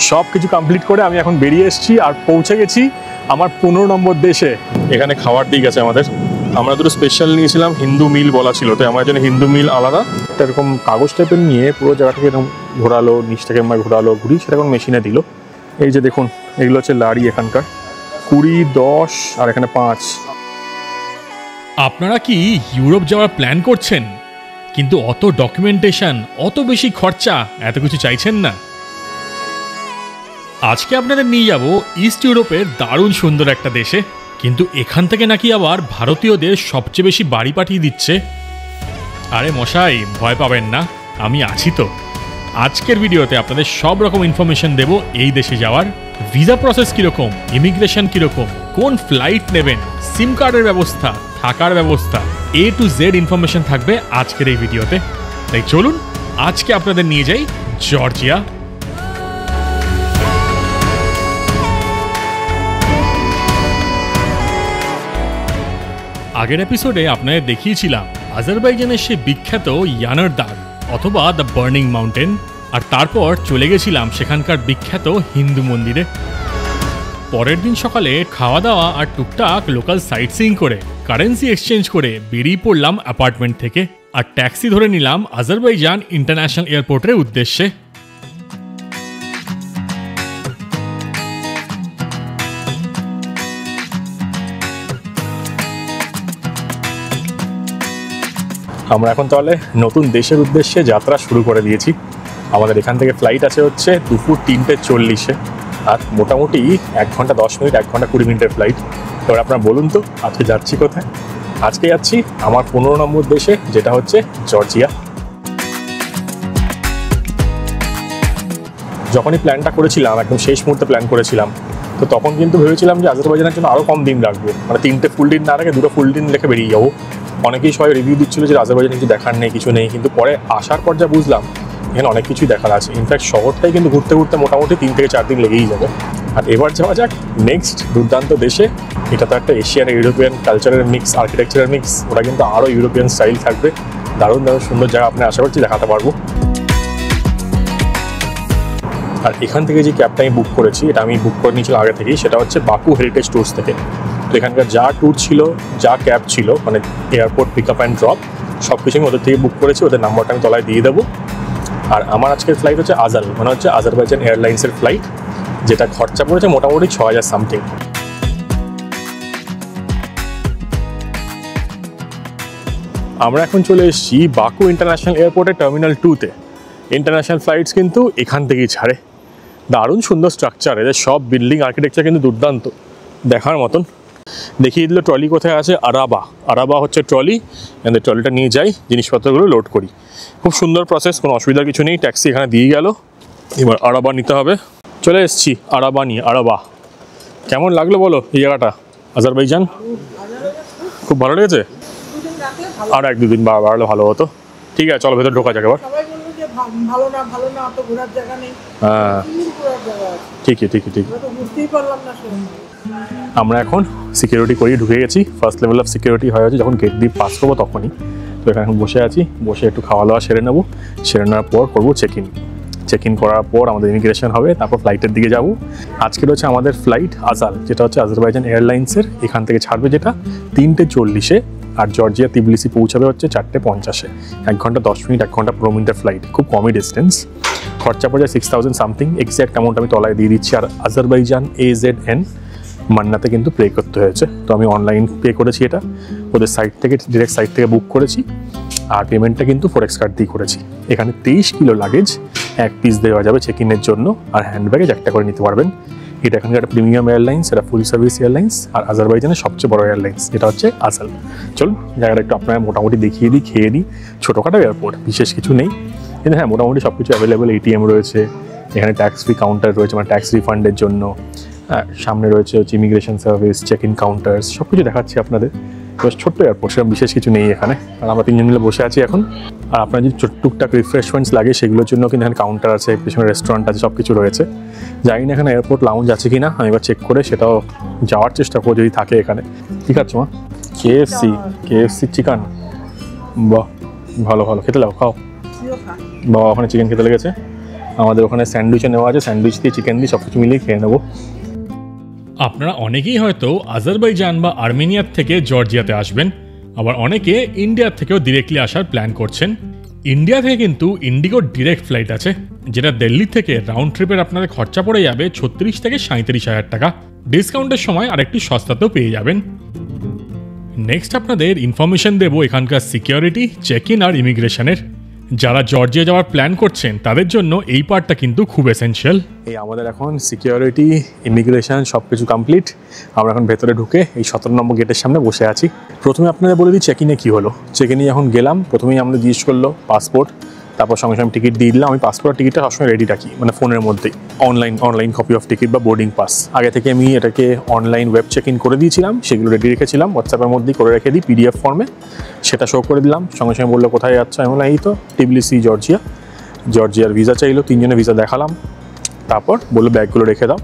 সব কিছু কমপ্লিট করে আমি এখন বেরিয়ে এসেছি আর পৌঁছে গেছি আমার 15 নম্বর দেশে। এখানে খাওয়ার দিক আছে আমাদের, আমরা দুটো স্পেশাল নিয়েছিলাম, হিন্দু মিল বলা ছিল, তো আমার জন্য হিন্দু মিল আলাদা। এরকম কাগজ টাইপের নিয়ে পুরো জায়গাটাকে এরকম ঘোরালো, নিচ থেকে ঘোরালো, ঘুরি সেটা এখন মেশিনে দিল। এই যে দেখুন, এগুলো হচ্ছে লাড়ি এখানকার, 20, 10 আর এখানে 5। আপনারা কি ইউরোপ যাওয়ার প্ল্যান করছেন, কিন্তু অত ডকুমেন্টেশন, অত বেশি খরচা, এত কিছু চাইছেন না? আজকে আপনাদের নিয়ে যাব ইস্ট ইউরোপের দারুণ সুন্দর একটা দেশে, কিন্তু এখান থেকে নাকি আবার ভারতীয়দের সবচেয়ে বেশি বাড়ি পাঠিয়ে দিচ্ছে। আরে মশাই, ভয় পাবেন না, আমি আছি তো। আজকের ভিডিওতে আপনাদের সব রকম ইনফরমেশন দেব এই দেশে যাওয়ার। ভিসা প্রসেস কীরকম, ইমিগ্রেশন কীরকম, কোন ফ্লাইট নেবেন, সিম কার্ডের ব্যবস্থা, থাকার ব্যবস্থা, A to Z ইনফরমেশন থাকবে আজকের এই ভিডিওতে। তাই চলুন আজকে আপনাদের নিয়ে যাই জর্জিয়া। আগের এপিসোডে আপনাদের দেখিয়েছিলাম আজারবাইজানের সে বিখ্যাত ইয়ানার দাগ অথবা দ্য বার্নিং মাউন্টেন, আর তারপর চলে গেছিলাম সেখানকার বিখ্যাত হিন্দু মন্দিরে। পরের দিন সকালে খাওয়া দাওয়া আর টুকটাক লোকাল সাইট সিইং করে কারেন্সি এক্সচেঞ্জ করে বেরিয়ে পড়লাম অ্যাপার্টমেন্ট থেকে, আর ট্যাক্সি ধরে নিলাম আজারবাইজান ইন্টারন্যাশনাল এয়ারপোর্টের উদ্দেশ্যে। আমরা এখন তাহলে নতুন দেশের উদ্দেশ্যে যাত্রা শুরু করে দিয়েছি। আমাদের এখান থেকে ফ্লাইট আছে হচ্ছে দুপুর 3:40, আর মোটামুটি 1 ঘন্টা 10 মিনিট, 1 ঘন্টা 20 মিনিটের ফ্লাইট। এবার আপনারা বলুন তো আজকে যাচ্ছি কোথায়? আজকে যাচ্ছি আমার 15 নম্বর দেশে, যেটা হচ্ছে জর্জিয়া। যখনই প্ল্যানটা করেছিলাম, একদম শেষ মুহূর্তে প্ল্যান করেছিলাম, তো তখন কিন্তু ভেবেছিলাম যে আজারবাইজানের জন্য আরও কম দিন রাখবো, মানে 3টে ফুল দিন না রেখে 2টো ফুল দিন রেখে বেরিয়ে যাবো। অনেকেই সবাই রিভিউ দিচ্ছিল যে আজারবাইজানে কিছু দেখার নেই, কিছু নেই, কিন্তু পরে আসার পর যা বুঝলাম এখানে অনেক কিছুই দেখার আছে। ইনফ্যাক্ট শহরটাই কিন্তু ঘুরতে ঘুরতে মোটামুটি 3 থেকে 4 দিন লেগেই যাবে। আর এবার যাওয়া যাক নেক্সট দুর্দান্ত দেশে। এটা তো একটা এশিয়ান ইউরোপিয়ান কালচারের মিক্স, আর্কিটেকচারের মিক্স, ওটা কিন্তু আরও ইউরোপিয়ান স্টাইল থাকবে। দারুণ দারুণ সুন্দর জায়গা আপনি আশা করছি দেখাতে পারবো। আর এখান থেকে যে ক্যাবটা আমি বুক করেছি, এটা আমি বুক করে নিয়েছিলাম আগে থেকেই, সেটা হচ্ছে বাকু হেরিটেজ ট্যুরস থেকে। তো এখানকার যা ট্যুর ছিল, যা ক্যাব ছিল, মানে airport pick up and drop, সব কিছু আমি ওদের থেকে বুক করেছি। ওদের নাম্বারটা আমি তলায় দিয়ে দেবো। আর আমার আজকের ফ্লাইট হচ্ছে আজাল, মানে হচ্ছে আজারবাইজান এয়ারলাইন্সের ফ্লাইট, যেটা খরচা পড়েছে মোটামুটি 6000 সামথিং। আমরা এখন চলে এসেছি বাকু ইন্টারন্যাশনাল এয়ারপোর্টের টার্মিনাল 2-তে। ইন্টারন্যাশনাল ফ্লাইটস কিন্তু এখান থেকেই ছাড়ে। দারুণ সুন্দর স্ট্রাকচার, এদের সব বিল্ডিং আর্কিটেকচার কিন্তু দুর্দান্ত, দেখার মতন। দেখিয়ে দিল ট্রলি কোথায় আছে। আরাবা হচ্ছে ট্রলি, এদের ট্রলিটা নিয়ে যাই, জিনিসপত্রগুলো লোড করি। খুব সুন্দর প্রসেস, কোনো অসুবিধার কিছু নেই। ট্যাক্সি এখানে দিয়ে গেল, এবার আরাবা নিতে হবে। চলে এসেছি আরাবা নিয়ে। আরাবা কেমন লাগলো বলো এই জায়গাটা? আজারবাইজান খুব ভালো লেগেছে। আর 1-2 দিন বাড়লে ভালো হতো। ঠিক আছে, চলো ভেতর ঢোকা যাক এবার। হ্যাঁ ঠিকই। আমরা এখন সিকিউরিটি করিয়ে ঢুকে গেছি। ফার্স্ট লেভেল অফ সিকিউরিটি হয়ে আছে যখন গেট দিয়ে পাস করবো তখনই। তো এখানে এখন বসে আছি, বসে একটু খাওয়া দাওয়া সেরে নেবো। সেরে নেওয়ার পর করবো চেক ইন করার পর আমাদের ইমিগ্রেশন হবে, তারপর ফ্লাইটের দিকে যাব। আজকের হচ্ছে আমাদের ফ্লাইট আজাল, যেটা হচ্ছে আজারবাইজান এয়ারলাইন্সের। এখান থেকে ছাড়বে যেটা 3:40, আর জর্জিয়া তিবিলিসি পৌঁছাবে হচ্ছে 4:50। 1 ঘন্টা 10 মিনিট, 1 ঘন্টা 15 মিনিটের ফ্লাইট, খুব কমই ডিস্টেন্স। খরচা পড়ে যায় 6000 সামথিং। এক্স্যাক্ট অ্যামাউন্ট আমি তলায় দিয়ে দিচ্ছি। আর আজারবাইজান AZN মান্নাতে কিন্তু পে করতে হয়েছে, তো আমি অনলাইন পে করেছি। এটা ওদের সাইট থেকে, ডিরেক্ট সাইট থেকে বুক করেছি। আর পেমেন্টটা কিন্তু ফরেক্স কার্ড দিয়ে করেছি। এখানে 23 কিলো লাগেজ 1 পিস দেওয়া যাবে চেক ইনের জন্য, আর হ্যান্ড ব্যাগেজ একটা করে নিতে পারবেন। এটা এখানকার একটা প্রিমিয়াম এয়ারলাইন্স, এটা ফুল সার্ভিস এয়ারলাইন্স, আর আজারবাইজানের সবচেয়ে বড় এয়ারলাইন্স, যেটা হচ্ছে আজাল। চলুন জায়গাটা একটু আপনারা মোটামুটি দেখিয়ে দিই, খেয়ে দিই। ছোটোখাটো এয়ারপোর্ট, বিশেষ কিছু নেই, কিন্তু হ্যাঁ মোটামুটি সব কিছু অ্যাভেলেবেল। ATM রয়েছে এখানে, ট্যাক্স ফ্রি কাউন্টার রয়েছে, মানে ট্যাক্স রিফান্ডের জন্য। সামনে রয়েছে হচ্ছে immigration service, check in counters, সব কিছু দেখাচ্ছি আপনাদের। ছোট্ট এয়ারপোর্ট, সেরকম বিশেষ কিছু নেই এখানে। আর আমরা 3জন মিলে বসে আছি এখন। আর আপনার যদি টুকটাক রিফ্রেশমেন্টস লাগে সেগুলোর জন্য কিন্তু এখানে কাউন্টার আছে, পিছনে রেস্টুরেন্ট আছে, সব কিছু রয়েছে। জানি না এখানে এয়ারপোর্ট লাউঞ্জ আছে কিনা, আমি এবার চেক করে সেটাও যাওয়ার চেষ্টা করবো যদি থাকে এখানে। ঠিক আছে মা? KFC চিকেন, বাহ ভালো খেতে লাও, খাও। বাবা ওখানে চিকেন খেতে লেগেছে। আমাদের ওখানে স্যান্ডউইচও নেওয়া আছে, স্যান্ডউইচ দিয়ে চিকেন দিয়ে সব কিছু মিলিয়ে খেয়ে নেবো। আপনারা অনেকেই হয়তো আজারবাইজান বা আর্মেনিয়ার থেকে জর্জিয়াতে আসবেন, আবার অনেকে ইন্ডিয়ার থেকেও ডিরেক্টলি আসার প্ল্যান করছেন। ইন্ডিয়া থেকে কিন্তু ইন্ডিগোর ডিরেক্ট ফ্লাইট আছে, যেটা দিল্লি থেকে রাউন্ড ট্রিপের আপনাদের খরচা পড়ে যাবে 36 থেকে 37,000 টাকা। ডিসকাউন্টের সময় আরেকটু সস্তাতেও পেয়ে যাবেন। নেক্সট আপনাদের ইনফরমেশন দেবো এখানকার সিকিউরিটি, চেক ইন আর ইমিগ্রেশনের। যারা জর্জিয়া যাওয়ার প্ল্যান করছেন তাদের জন্য এই পার্টটা কিন্তু খুব এসেনশিয়াল। এই আমাদের এখন সিকিউরিটি, ইমিগ্রেশন সব কিছু কমপ্লিট। আমরা এখন ভেতরে ঢুকে এই 17 নম্বর গেটের সামনে বসে আছি। প্রথমে আপনাদের বলে দিই চেক ইনে কী হলো। চেক ইনে এখন গেলাম, প্রথমেই আমাদের জিজ্ঞেস করলো পাসপোর্ট, তারপর সঙ্গে সঙ্গে টিকিট দিয়ে দিলাম। আমি পাসপোর্ট টিকিটটা সবসময় রেডি রাখি, মানে ফোনের মধ্যেই অনলাইন কপি অফ টিকিট বা বোর্ডিং পাস। আগে থেকে আমি এটাকে অনলাইন ওয়েব চেক ইন করে দিয়েছিলাম, সেগুলো রেডি রেখেছিলাম, হোয়াটসঅ্যাপের মধ্যেই করে রেখে দিই পিডিএফ ফর্মে। সেটা শো করে দিলাম, সঙ্গে সঙ্গে বললো কোথায় যাচ্ছ। আমি বললাম এই তো টিবিলিসি জর্জিয়ার ভিসা চাইলো, 3 জনের ভিসা দেখালাম। তারপর বললো ব্যাগগুলো রেখে দাও।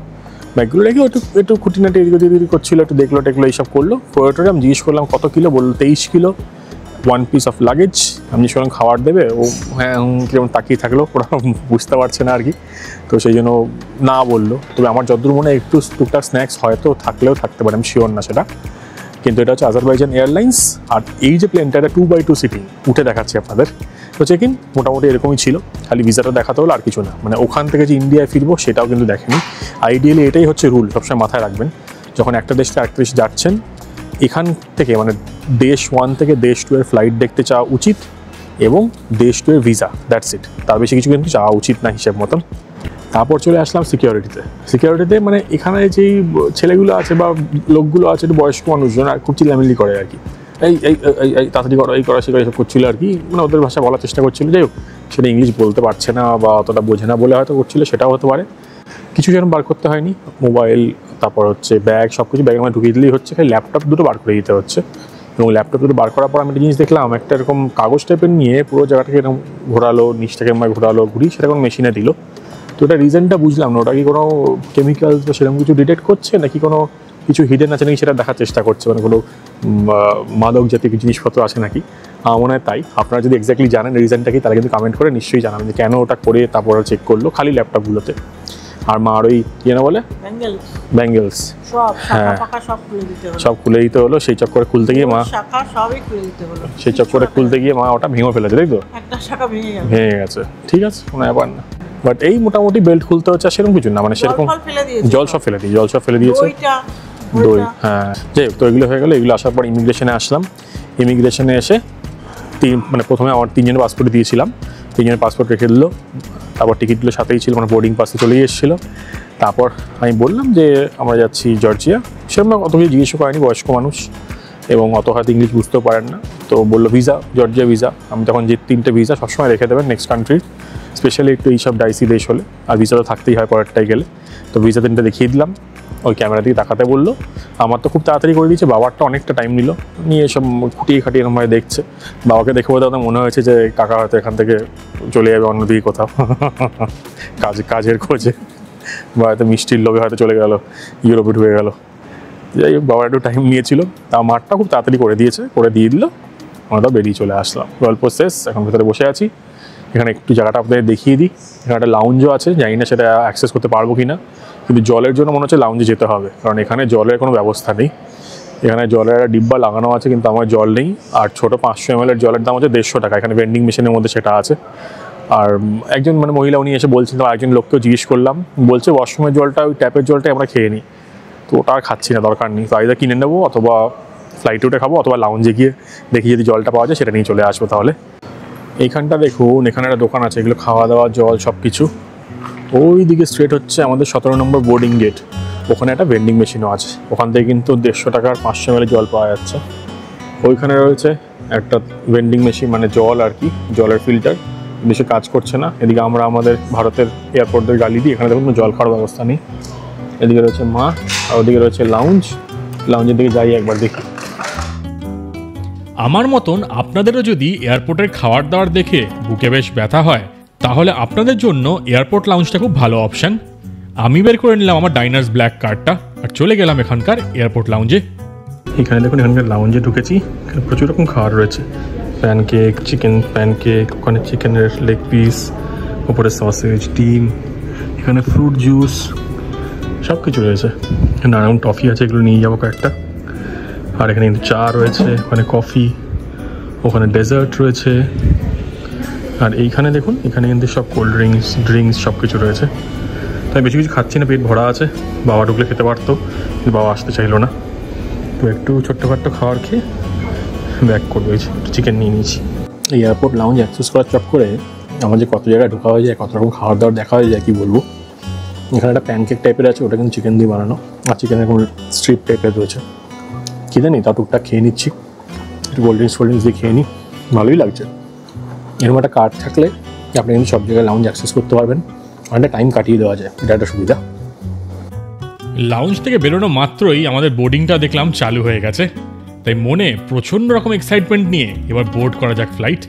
ব্যাগগুলো রেখে একটু খুঁটিনাটি এদিক করছিলো, একটু দেখলো এইসব করলো। পরে আমি জিজ্ঞেস করলাম কত কিলো, বললো 23 কিলো 1 পিস অফ লাগেজ। আমি জিজ্ঞেস করলাম খাবার দেবে, ও হ্যাঁ কিরকম তাকিয়ে থাকলো, ওরা বুঝতে পারছে না আর কি। তো সেই জন্য না বললো। তবে আমার যতদূর মনে একটু টুকটাক স্ন্যাক্স হয়তো থাকলেও থাকতে পারে, আমি শিওর না সেটা। কিন্তু এটা হচ্ছে আজারবাইজান এয়ারলাইন্স। আর এই যে প্লেনটা, এটা 2x2 সিটিং, উঠে দেখাচ্ছি আপনাদের। তো চেক ইন মোটামুটি এরকমই ছিল, খালি ভিসাটা দেখাতে হলো আর কিছু না। মানে ওখান থেকে যে ইন্ডিয়ায় ফিরবো সেটাও কিন্তু দেখেনি। আইডিয়ালি এটাই হচ্ছে রুল, সবসময় মাথায় রাখবেন। যখন একটা দেশ থেকে আরেকটা দেশে যাচ্ছেন, এখান থেকে মানে দেশ 1 থেকে দেশ 2 এর ফ্লাইট দেখতে চাওয়া উচিত, এবং দেশ 2 এর ভিসা, দ্যাটস ইট। তার বেশি কিছু কিন্তু চাওয়া উচিত না হিসেব মতন। তারপর চলে আসলাম সিকিউরিটিতে। মানে এখানে যেই ছেলেগুলো আছে বা লোকগুলো আছে, একটু বয়স্ক মানুষজন, আর খুব চিল্লামিল্লি করে আর কি। এই এই এই তাড়াতাড়ি করো, এই করা সে করে, এসব করছিল আর কি। মানে ওদের ভাষা বলার চেষ্টা করছিল, যাই হোক সেটা ইংলিশ বলতে পারছে না বা অতটা বোঝে না বলে হয়তো করছিল, সেটাও হতে পারে। কিছু যেন বার করতে হয়নি, মোবাইল, তারপর হচ্ছে ব্যাগ, সব কিছু ব্যাগের মধ্যে ঢুকিয়ে দিলেই হচ্ছে। খালি ল্যাপটপ দুটো বার করে দিতে হচ্ছে। এবং ল্যাপটপ দুটো বার করার পর আমি একটা জিনিস দেখলাম, একটা এরকম কাগজ টাইপের নিয়ে পুরো জায়গাটাকে এরকম ঘোরালো, নিচটাকে ঘোরালো, সেটা কোনো মেশিনে দিল। তো ওটা রিজনটা বুঝলাম না, ওটা কি কোনো কেমিক্যালস বা সেরকম কিছু ডিটেক্ট করছে, নাকি কোনো কিছু হিডেন আছে নাকি সেটা দেখার চেষ্টা করছে, মানে কোনো মাদক জাতীয় কিছু জিনিসপত্র আছে নাকি। মনে হয় তাই। আপনারা যদি এক্স্যাক্টলি জানেন রিজনটা কি, তাহলে কিন্তু কমেন্ট করে নিশ্চয়ই জানাবেন যে কেন ওটা করে তারপর চেক করলো খালি ল্যাপটপগুলোতে। আর মা আর ওই ইয়ে না বলে ব্যাঙ্গেলস, হ্যাঁ সব খুলে দিতে হলো। সেই চক্করে খুলতে গিয়ে মা ওটা ভেঙে ফেলেছে, তাই তো, ভেঙে গেছে। ঠিক আছে, কোনো ব্যাপার না। বাট এই মোটামুটি বেল্ট খুলতে হচ্ছে, সেরকম কিছু না, মানে সেরকম জল সব ফেলে দিয়েছে, দই, হ্যাঁ। যাই হোক, তো এগুলো হয়ে গেলো। এগুলো আসার পর ইমিগ্রেশনে আসলাম। ইমিগ্রেশনে এসে মানে প্রথমে আমার 3 জনের পাসপোর্ট দিয়েছিলাম, 3 জনের পাসপোর্ট রেখে দিল। তারপর টিকিটগুলো সাথেই ছিল, মানে বোর্ডিং পাসে চলেই এসেছিলো। তারপর আমি বললাম যে আমরা যাচ্ছি জর্জিয়া। সেরকম অত কিছু জিজ্ঞেস করেনি, বয়স্ক মানুষ এবং অত হয়তো ইংলিশ বুঝতেও পারেন না। তো বললো ভিসা, জর্জিয়া ভিসা। আমি তখন যে 3টে ভিসা সবসময় রেখে দেবেন নেক্সট কান্ট্রির, স্পেশালি একটু এইসব ডাইসি দেশ হলে, আর ভিসা তো থাকতেই হয় পরেরটাই গেলে। তো ভিসা 3টে দেখিয়ে দিলাম, ওই ক্যামেরা দিকে তাকাতে বললো। আমার তো খুব তাড়াতাড়ি করে দিয়েছে, বাবারটা অনেকটা টাইম নিল, নিয়ে সব খুঁটিয়ে খাটিয়ে এরকম দেখছে। বাবাকে দেখে বোধ মনে হয়েছে যে কাকা হয়তো এখান থেকে চলে যাবে অন্যদিকে কোথাও কাজের খোঁজে, বা হয়তো মিষ্টির লোভে হয়তো চলে গেল, ইউরোপে ঢুকে গেল। যাই হোক, বাবার একটু টাইম নিয়েছিল, তা মাঠটা খুব তাড়াতাড়ি করে দিয়ে দিল। আমরা তো বেরিয়ে চলে আসলাম, গল্প শেষ। এখন ভেতরে বসে আছি। এখানে একটু জায়গাটা আপনাদের দেখিয়ে দিই। এখানে একটা লাউঞ্জও আছে, জানি না সেটা অ্যাক্সেস করতে পারবো কি না, কিন্তু জলের জন্য মনে হচ্ছে লাউঞ্জে যেতে হবে, কারণ এখানে জলের কোনো ব্যবস্থা নেই। এখানে জলের একটা ডিব্বা লাগানো আছে, কিন্তু আমার জল নেই। আর ছোটো 500 ml জলের দাম হচ্ছে 150 টাকা, এখানে ভেন্ডিং মেশিনের মধ্যে সেটা আছে। আর একজন মানে মহিলা উনি এসে বলছিলেন, একজন লোককেও জিজ্ঞেস করলাম, বলছে ওয়াশরুমের জলটা, ওই ট্যাপের জলটাই আমরা খেয়ে নিই। তো ওটা আর খাচ্ছি না, দরকার নেই। তো আইদার কিনে নেবো, অথবা ফ্লাইটে উঠে খাবো, অথবা লাউঞ্জে গিয়ে দেখি যদি জলটা পাওয়া যায় সেটা নিয়ে চলে আসবো। তাহলে এইখানটা দেখুন, এখানে একটা দোকান আছে, এগুলো খাওয়া দাওয়া, জল সব কিছু। ওই দিকে স্ট্রেট হচ্ছে আমাদের 17 নম্বর বোর্ডিং গেট, ওখানে একটা ভেন্ডিং মেশিনও আছে। ওখান থেকে কিন্তু 150 টাকার 500 ml জল পাওয়া যাচ্ছে। ওইখানে রয়েছে একটা ভেন্ডিং মেশিন, মানে জল আর কি, জলের ফিল্টার, বেশি কাজ করছে না। এদিকে আমরা আমাদের ভারতের এয়ারপোর্টের গাড়ি দিই, এখানে দেখুন জল খাওয়ার ব্যবস্থা নেই। এদিকে রয়েছে মা, আর ওদিকে রয়েছে লাউঞ্জের দিকে যাই একবার দেখি। আমার মতন আপনাদেরও যদি এয়ারপোর্টের খাবার দাবার দেখে বুকে বেশ ব্যথা হয়, তাহলে আপনাদের জন্য এয়ারপোর্ট লাউঞ্জটা খুব ভালো অপশান। আমি বের করে নিলাম আমার ডাইনার্স ব্ল্যাক কার্ডটা আর চলে গেলাম এখানকার এয়ারপোর্ট লাউঞ্জে। এখানে দেখুন, এখানকার লাউঞ্জে ঢুকেছি, এখানে প্রচুর রকম খাবার রয়েছে। প্যানকেক, চিকেন প্যানকেক, ওখানে চিকেনের লেগ পিস, ওপরে সসেজ, ডিম, এখানে ফ্রুট জুস সব কিছু রয়েছে। নানান টফি আছে, এগুলো নিয়ে যাবো কয়েকটা। আর এখানে কিন্তু চা রয়েছে, ওখানে কফি, ওখানে ডেজার্ট রয়েছে। আর এইখানে দেখুন, এখানে কিন্তু সব কোল্ড ড্রিঙ্কস সব কিছু রয়েছে। তাই বেশি কিছু খাচ্ছি না, পেট ভরা আছে। বাবা ঢুকলে খেতে পারতো, কিন্তু বাবা আসতে চাইলো না। তো একটু ছোট্টখাট্টো খাবার খেয়ে ব্যাক করবো। একটু চিকেন নিয়ে নিয়েছি। এই এয়ারপোর্ট লাউঞ্জ অ্যাক্সেস করার চক করে আমার যে কত জায়গায় ঢোকা হয়ে যায়, কত রকম খাবার দাবার দেখা হয়ে যায় কী বলবো। এখানে একটা প্যানকেক টাইপের আছে, ওটা কিন্তু চিকেন দিয়ে বানানো, আর চিকেনের কোনো স্ট্রিপ টাইপের রয়েছে। কী জানি, তা টুকটাক খেয়ে নিচ্ছি। একটু কোল্ড ড্রিঙ্কস দিয়ে খেয়ে নিই, ভালোই লাগছে। এরকম একটা কার্ড থাকলে আপনি কিন্তু সব জায়গায় লাউঞ্জ অ্যাক্সেস করতে পারবেন, অনেকটা টাইম কাটিয়ে দেওয়া যায়, এটা একটা সুবিধা। লাউঞ্জ থেকে বেরোনো মাত্রই আমাদের বোর্ডিংটা দেখলাম চালু হয়ে গেছে, তাই মনে প্রচণ্ড রকম এক্সাইটমেন্ট নিয়ে এবার বোর্ড করা যাক ফ্লাইট।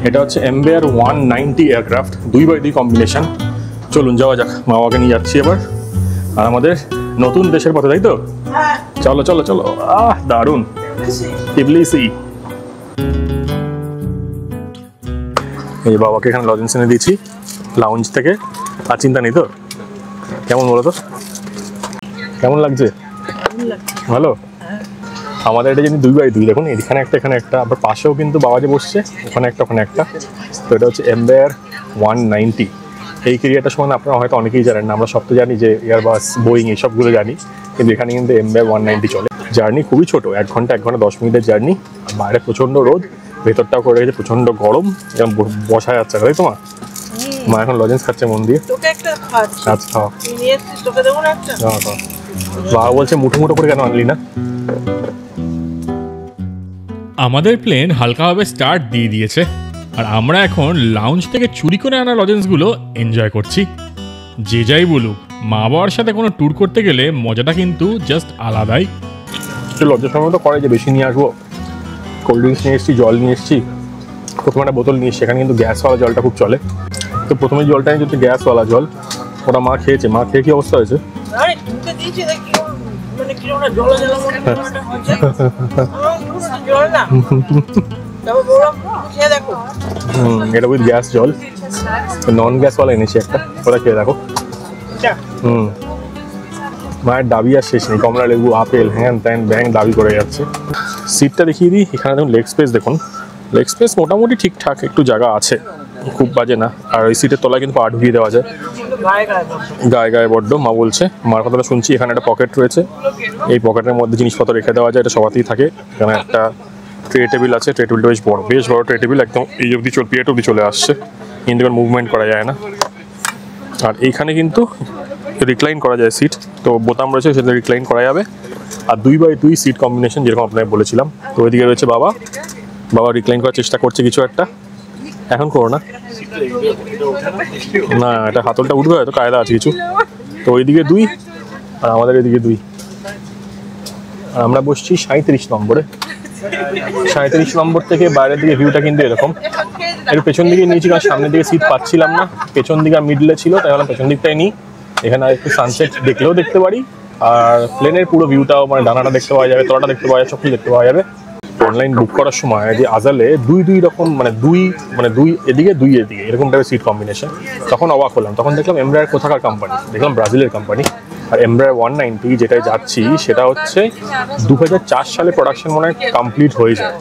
এটা হচ্ছে এমব্রায়ার 190 এয়ারক্রাফট, 2x2 কম্বিনেশন। চলুন যাওয়া যাক, মা বাবাকে নিয়ে যাচ্ছি এবার। আর আমাদের নতুন দেশের পথে, তাই তো? চলো চলো চলো। দারুণ। টিবলিসি। এই বাবাকে এখানে লজেন্স এনে দিয়েছি লাউঞ্জ থেকে। আর চিন্তা নেই তো? কেমন বলো তো, কেমন লাগছে? ভালো। আমাদের এটা যদি 2x2, দেখুন এখানে একটা, এখানে একটা, আবার পাশেও কিন্তু বাবা যে বসছে, ওখানে একটা, ওখানে একটা। তো এটা হচ্ছে এমব্রায়ার 190। এই ক্যারিয়ারটার সময় আপনারা হয়তো অনেকেই জানেন না, আমরা সব তো জানি যে এয়ারবাস, বোয়িং এইসবগুলো জানি, কিন্তু এখানে কিন্তু এমব্রায়ার 190 চলে। জার্নি খুবই ছোটো, 1 ঘন্টা 10 মিনিটের জার্নি। আর বাইরে প্রচণ্ড রোদ, ভেতরটাও করে রেখেছে প্রচণ্ড গরম, এরকম বসা যাচ্ছে, তাই তো মা? মা এখন লজেন্স খাচ্ছে মন দিয়ে। আচ্ছা খাও। বাবা বলছে মুঠো মুঠো করে কেন আনলি না? আমাদের প্লেন হালকাভাবে স্টার্ট দিয়ে দিয়েছে, আর আমরা এখন লাউঞ্জ থেকে চুরি করে আনা লজেন্সগুলো এনজয় করছি। যে যাই বলুক, মা বাবার সাথে কোনো ট্যুর করতে গেলে মজাটা কিন্তু জাস্ট আলাদাই। একটু লজ্জার সময় তো করে যে বেশি নিয়ে আসবো। কোল্ড ড্রিঙ্কস নিয়ে এসেছি, জল নিয়ে এসেছি, প্রথমে একটা বোতল নিয়ে এসছি। এখানে কিন্তু গ্যাসওয়ালা জলটা খুব চলে। তো প্রথমে জলটা নিয়ে হচ্ছে গ্যাসওয়ালা জল, ওটা মা খেয়েছে। মা খেয়ে কি অবস্থা হয়েছে? এটা উইথ গ্যাস জল, নন গ্যাসওয়ালা এনেছি একটা, ওটা খেয়ে দেখো। মায়ের দাবি আর শেষ নেই, কমলা লেবু, আপেল, হ্যান ত্যান ব্যাং দাবি করে যাচ্ছে। সিটটা দেখিয়ে দিই। এখানে দেখুন লেগ স্পেস, দেখুন লেগ স্পেস মোটামুটি ঠিকঠাক, একটু জায়গা আছে, খুব বাজে না। আর ওই সিটের তলায় কিন্তু পা ঢুকিয়ে দেওয়া যায়, গায়ে গায়ে বড্ড। মা বলছে, মার কথাটা শুনছি। এখানে একটা পকেট রয়েছে, এই পকেটের মধ্যে জিনিসপত্র রেখে দেওয়া যায়, এটা সবাতেই থাকে। এখানে একটা ট্রে টেবিল আছে, ট্রে টেবিলটা বেশ বড় ট্রে টেবিল, একদম এই অবধি পিএট অবধি চলে আসছে, কিন্তু এবার মুভমেন্ট করা যায় না। আর এইখানে কিন্তু রিক্লাইন করা যায় সিট, তো বোতাম রয়েছে, সেটা রিক্লাইন করা যাবে। আর 2x2 সিট কম্বিনেশন, যেরকম আপনাকে বলেছিলাম। তো ওইদিকে রয়েছে বাবা, বাবা রিক্লাইন করার চেষ্টা করছে কিছু একটা। এখন করো না, না এটা হাতলটা উঠবে হয়তো, কায়দা আছে কিছু। তো ওইদিকে 2 আর আমাদের এদিকে 2, আর আমরা বসছি 37 নম্বরে। 37 নম্বর থেকে বাইরের দিকে ভিউটা কিন্তু এরকম। একটু পেছন দিকে নিয়েছি, কারণ সামনের দিকে সিট পাচ্ছিলাম না, পেছন দিকে মিডলে ছিল, তাই ভাবলাম পেছন দিকটাই নিই। এখানে একটু সানসেট দেখলেও দেখতে পারি, আর প্লেনের পুরো ভিউটাও, মানে ডানাটা দেখতে পাওয়া যাবে, তলাটা দেখতে পাওয়া যাবে, সব কিছু দেখতে পাওয়া যাবে। অনলাইন বুক করার সময় যে আজালে 2 রকম, মানে 2 এদিকে 2 এদিকে এরকম টাইপের সিট কম্বিনেশন, তখন অবাক হলাম। তখন দেখলাম এমব্রায়ার কোথাকার কোম্পানি, দেখলাম ব্রাজিলের কোম্পানি। আর এমব্রায়ার 190 যেটায় যাচ্ছি, সেটা হচ্ছে 2004 সালে প্রোডাকশন মনে হয় কমপ্লিট হয়ে যায়।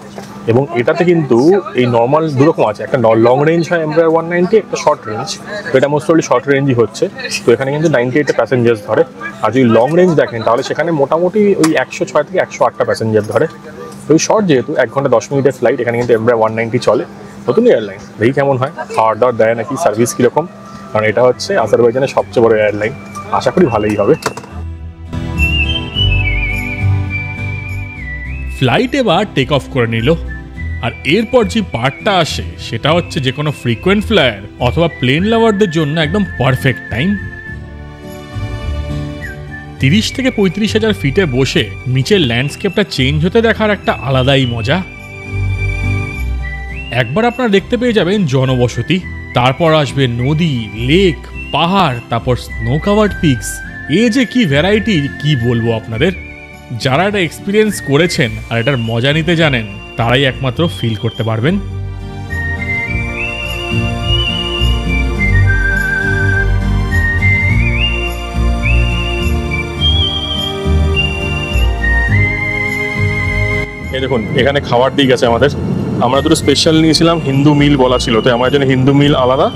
এবং এটাতে কিন্তু এই নর্মাল 2 রকম আছে, একটা লং রেঞ্জ হয় এমব্রায়ার 190, একটা শর্ট রেঞ্জ। তো এটা মোস্ট প্রবাবলি শর্ট রেঞ্জই হচ্ছে। তো এখানে কিন্তু 98 প্যাসেঞ্জার্স ধরে। আর যদি লং রেঞ্জ দেখেন, তাহলে সেখানে মোটামুটি ওই 106 থেকে 108টা প্যাসেঞ্জার ধরে। ওই শর্ট যেহেতু 1 ঘন্টা 10 মিনিটের ফ্লাইট, এখানে কিন্তু এমব্রায়ার 190 চলে। নতুন এয়ারলাইন, দেখি কেমন হয়, খাওয়ার দাওয়ার দেয় নাকি, সার্ভিস কীরকম। কারণ এটা হচ্ছে আজারবাইজানের সবচেয়ে বড় এয়ারলাইন, আশা করি ভালোই হবে। ফ্লাইট এবার টেক অফ করে নিল, আর এরপর যে পার্টটা আসে সেটা হচ্ছে যে কোনো ফ্রিকোয়েন্ট ফ্লায়ার অথবা প্লেন লাভারদের জন্য একদম পারফেক্ট টাইম। 30 থেকে 35 হাজার ফিটে বসে নিচের ল্যান্ডস্কেপটা চেঞ্জ হতে দেখার একটা আলাদাই মজা। একবার আপনারা দেখতে পেয়ে যাবেন জনবসতি, তারপর আসবে নদী, লেক, পাহাড়, তারপর স্নো কাভার্ড পিকস। এ যে কি ভ্যারাইটি, কি বলবো আপনাদের। যারা এটা এক্সপিরিয়েন্স করেছেন আর এটার মজা নিতে জানেন, তারাই একমাত্র ফিল করতে পারবেন। এই দেখুন এখানে খাবার দিয়ে গেছে আমাদের। আমরা দুটো স্পেশাল নিয়েছিলাম, হিন্দু মিল বলা ছিল, তো আমার জন্য হিন্দু মিল আলাদা,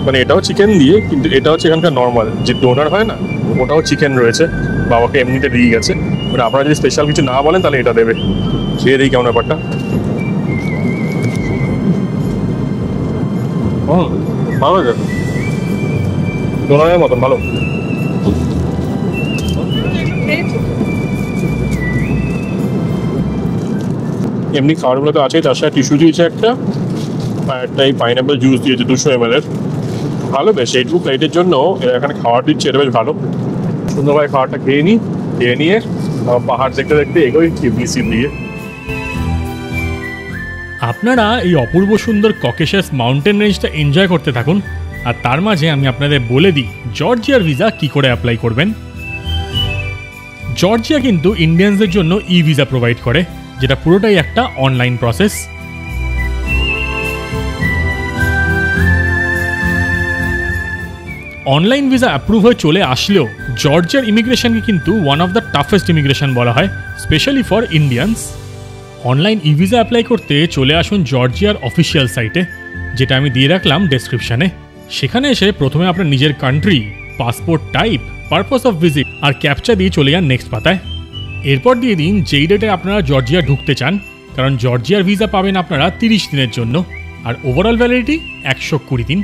মানে এটাও চিকেন দিয়ে, কিন্তু এটা হচ্ছে এখানকার নর্মাল যে ডোনার হয় না, ওটাও চিকেন রয়েছে, বাবাকে এমনিতে দিয়ে গেছে। মানে আপনারা যদি স্পেশাল কিছু না বলেন তাহলে এটা দেবে। খেয়ে দিই কেমন ব্যাপারটা। ভালো আছে, ডোনারের মতন ভালো। এমনি খাবারগুলো তো আছে, তার সাথে টিস্যু দিয়েছে একটা, আর একটা এই পাইনাপেল জুস দিয়েছে 200 ml। ভালো বেশ, এইটুকু প্লেটের জন্য এরা এখানে খাবার দিচ্ছে, এটা বেশ ভালো। সুন্দরভাবে খাবারটা খেয়ে নিই, খেয়ে নিয়ে পাহাড় দেখতে দেখতে এগোই টিবিসি দিয়ে। আপনারা এই অপূর্ব সুন্দর ককেশাস মাউন্টেন রেঞ্জটা এনজয় করতে থাকুন, আর তার মাঝে আমি আপনাদের বলে দিই জর্জিয়ার ভিসা কি করে অ্যাপ্লাই করবেন। জর্জিয়া কিন্তু ইন্ডিয়ানসদের জন্য ই ভিসা প্রোভাইড করে, যেটা পুরোটাই একটা online process. Online visa approve হয়ে চলে আসলেও জর্জিয়ার ইমিগ্রেশনকে কিন্তু one of the toughest immigration বলা হয়, specially for Indians. Online E visa apply করতে চলে আসুন জর্জিয়ার অফিসিয়াল সাইটে, যেটা আমি দিয়ে রাখলাম ডেসক্রিপশানে। সেখানে এসে প্রথমে আপনার নিজের country, passport type, purpose of visit আর ক্যাপচা দিয়ে চলে যান নেক্সট পাতায়। এরপর দিয়ে দিন যেই ডেটে আপনারা জর্জিয়া ঢুকতে চান, কারণ জর্জিয়ার ভিসা পাবেন আপনারা 30 দিনের জন্য, আর ওভারঅল ভ্যালিডিটি 120 দিন।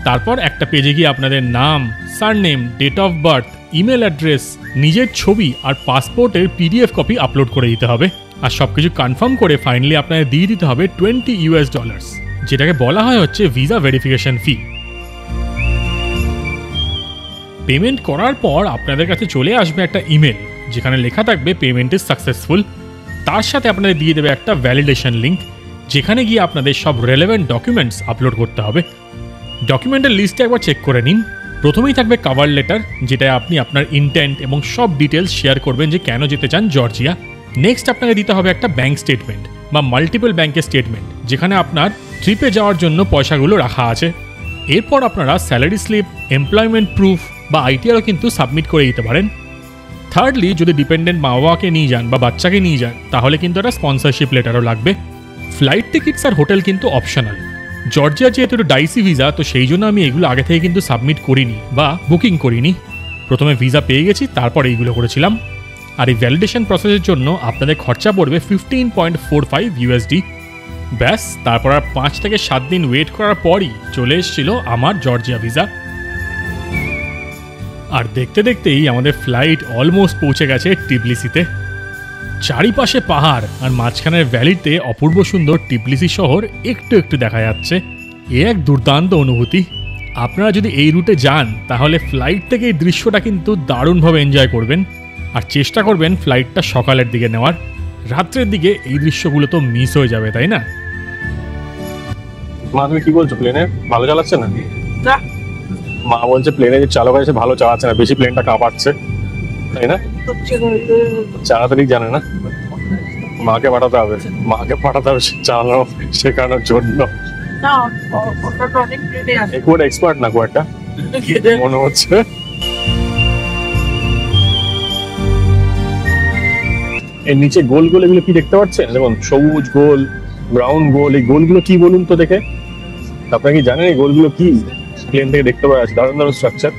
তারপর একটা পেজে গিয়ে আপনাদের নাম, surname, date of birth, email address, নিজের ছবি আর পাসপোর্টের PDF কপি আপলোড করে দিতে হবে। আর সব কিছু কনফার্ম করে ফাইনালি আপনাদের দিয়ে দিতে হবে $20, যেটাকে বলা হয় হচ্ছে ভিসা ভেরিফিকেশন ফি। পেমেন্ট করার পর আপনাদের কাছে চলে আসবে একটা ইমেল, যেখানে লেখা থাকবে পেমেন্ট ইজ সাকসেসফুল। তার সাথে আপনাদের দিয়ে দেবে একটা ভ্যালিডেশন লিঙ্ক, যেখানে গিয়ে আপনাদের সব রেলেভেন্ট ডকুমেন্টস আপলোড করতে হবে। ডকুমেন্টের লিস্টে একবার চেক করে নিন। প্রথমেই থাকবে কভার লেটার, যেটা আপনি আপনার ইন্টেন্ট এবং সব ডিটেলস শেয়ার করবেন যে কেন যেতে চান জর্জিয়া। নেক্সট আপনাকে দিতে হবে একটা ব্যাঙ্ক স্টেটমেন্ট বা মাল্টিপল ব্যাঙ্কের স্টেটমেন্ট, যেখানে আপনার ট্রিপে যাওয়ার জন্য পয়সাগুলো রাখা আছে। এরপর আপনারা স্যালারি স্লিপ, এমপ্লয়মেন্ট প্রুফ বা ITRও কিন্তু সাবমিট করে দিতে পারেন। থার্ডলি, যদি ডিপেন্ডেন্ট মা বাবাকে নিয়ে যান বা বাচ্চাকে নিয়ে যান, তাহলে কিন্তু একটা স্পন্সরশিপ লেটারও লাগবে। ফ্লাইট টিকিটস আর হোটেল কিন্তু অপশনাল। জর্জিয়া যেহেতু একটু ডাইসি ভিসা, তো সেই জন্য আমি এগুলো আগে থেকে কিন্তু সাবমিট করিনি বা বুকিং করিনি। প্রথমে ভিসা পেয়ে গেছি, তারপর এইগুলো করেছিলাম। আর এই ভ্যালিডেশন প্রসেসের জন্য আপনাদের খরচা পড়বে $15.45। ব্যাস, তারপর আর 5 থেকে 7 দিন ওয়েট করার পরই চলে এসেছিল আমার জর্জিয়া ভিসা। আর দেখতে দেখতেই আমাদের ফ্লাইট অলমোস্ট পৌঁছে গেছে টিবলিসিতে। চারিপাশে পাহাড় আর মাঝখানের ভ্যালিতে অপূর্ব সুন্দর টিবলিসি শহর একটু একটু দেখা যাচ্ছে। এ এক দুর্দান্ত অনুভূতি। আপনারা যদি এই রুটে যান, তাহলে ফ্লাইট থেকে এই দৃশ্যটা কিন্তু দারুণভাবে এনজয় করবেন। আর চেষ্টা করবেন ফ্লাইটটা সকালের দিকে নেওয়ার। রাত্রের দিকে এই দৃশ্যগুলো তো মিস হয়ে যাবে, তাই না? মা তুমি কি বলছো, প্লেনে ভালো চালাচ্ছে না? মা বলছে প্লেনে যে চালক আছে ভালো চালাচ্ছে না, বেশি প্লেনটা কাঁপাচ্ছে, তাই না? চালাতে জানে না, মাকে পাঠাতে হবে, চালানো শেখানোর জন্য। খুব এক্সপার্ট না, খুব একটা মনে হচ্ছে। এর নিচে গোল গোল এগুলো কি দেখতে পাচ্ছেন? দেখুন, সবুজ গোল, ব্রাউন গোল। এই গোলগুলো কি বলুন তো দেখে? আপনারা কি জানেন এই গোলগুলো কি? প্লেন থেকে দেখতে পাওয়া যাচ্ছে, দারুণ দারুণ স্ট্রাকচার।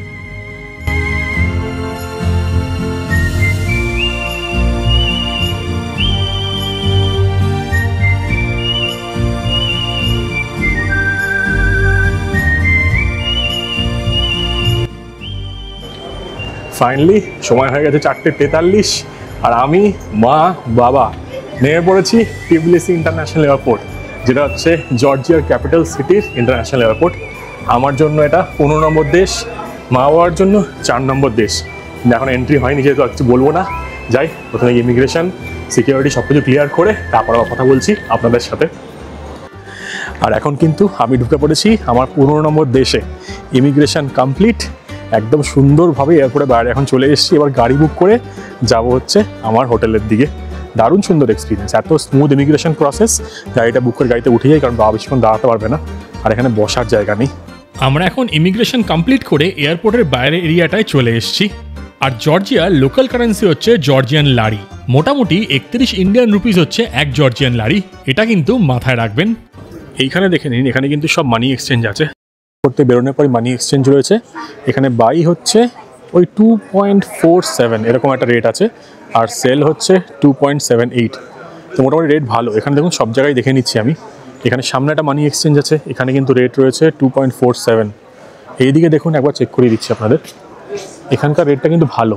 ফাইনালি সময় হয়ে গেছে 4:43, আর আমি, মা, বাবা নেমে পড়েছি টিবলিসি ইন্টারন্যাশনাল এয়ারপোর্ট, যেটা হচ্ছে জর্জিয়ার ক্যাপিটাল সিটির ইন্টারন্যাশনাল এয়ারপোর্ট। আমার জন্য এটা 15 নম্বর দেশ, মা বাবার জন্য 4 নম্বর দেশ। এখন এন্ট্রি হয়নি যেহেতু আর কিছু বলবো না। যাই, প্রথমে ইমিগ্রেশন, সিকিউরিটি সব কিছু ক্লিয়ার করে তারপর আবার কথা বলছি আপনাদের সাথে। আর এখন কিন্তু আমি ঢুকে পড়েছি আমার 15 নম্বর দেশে। ইমিগ্রেশন কমপ্লিট, একদম সুন্দরভাবে এয়ারপোর্টে বাইরে এখন চলে এসেছি। এবার গাড়ি বুক করে যাব হচ্ছে আমার হোটেলের দিকে। দারুণ সুন্দর এক্সপিরিয়েন্স, এত স্মুথ ইমিগ্রেশন প্রসেস। গাড়িটা বুক করে গাড়িতে উঠে যাই, কারণ বাবা বেশিক্ষণ দাঁড়াতে পারবে না, আর এখানে বসার জায়গা নেই। আমরা এখন ইমিগ্রেশন কমপ্লিট করে এয়ারপোর্টের বাইরের এরিয়াটায় চলে এসেছি। আর জর্জিয়ার লোকাল কারেন্সি হচ্ছে জর্জিয়ান লারি। মোটামুটি 31 ইন্ডিয়ান রুপিস হচ্ছে এক জর্জিয়ান লারি, এটা কিন্তু মাথায় রাখবেন। এইখানে দেখে নিন, এখানে কিন্তু সব মানি এক্সচেঞ্জ আছে। করতে বেরোনোর পরে মানি এক্সচেঞ্জ রয়েছে। এখানে বাই হচ্ছে ওই 2.47 এরকম একটা রেট আছে, আর সেল হচ্ছে 2.78। তো মোটামুটি রেট ভালো। এখানে দেখুন সব জায়গায় দেখে নিচ্ছি আমি। এখানে সামনে একটা মানি এক্সচেঞ্জ আছে, এখানে কিন্তু রেট রয়েছে 2.47। এইদিকে দেখুন, একবার চেক করে দিচ্ছি আপনাদের। এখানকার রেটটা কিন্তু ভালো।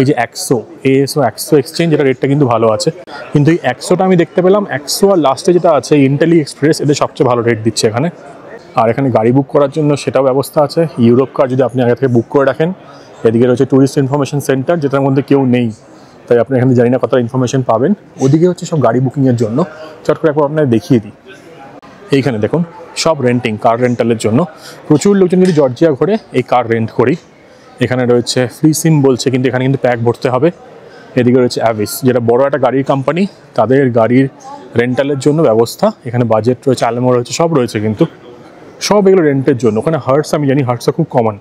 এই যে 100 ASO 100 এক্সচেঞ্জ, এটা রেটটা কিন্তু ভালো আছে। কিন্তু এই 100টা আমি দেখতে পেলাম 100 আর লাস্টে যেটা আছে ইন্টেলি এক্সপ্রেস, এদের সবচেয়ে ভালো রেট দিচ্ছে এখানে। আর এখানে গাড়ি বুক করার জন্য সেটাও ব্যবস্থা আছে। ইউরোপ কার যদি আপনি আগে থেকে বুক করে রাখেন। এদিকে রয়েছে ট্যুরিস্ট ইনফরমেশন সেন্টার, যেটার মধ্যে কেউ নেই, তাই আপনি এখানে জানি না কতটা ইনফরমেশন পাবেন। ওদিকে হচ্ছে সব গাড়ি বুকিংয়ের জন্য। চট করে একবার আপনাকে দেখিয়ে দিই। এইখানে দেখুন সব রেন্টিং, কার রেন্টালের জন্য। প্রচুর লোকজন যদি জর্জিয়া ঘোরে এই কার রেন্ট করি। এখানে রয়েছে ফ্রি সিম বলছে, কিন্তু এখানে কিন্তু প্যাক ভরতে হবে। এদিকে রয়েছে অ্যাভিস, যেটা বড় একটা গাড়ির কোম্পানি, তাদের গাড়ির রেন্টালের জন্য ব্যবস্থা। এখানে বাজেট রয়েছে, আলেমো রয়েছে, সব রয়েছে কিন্তু সব এগুলো রেন্টের জন্য। ওখানে হার্টস, আমি জানি হার্টসটা খুব কমন,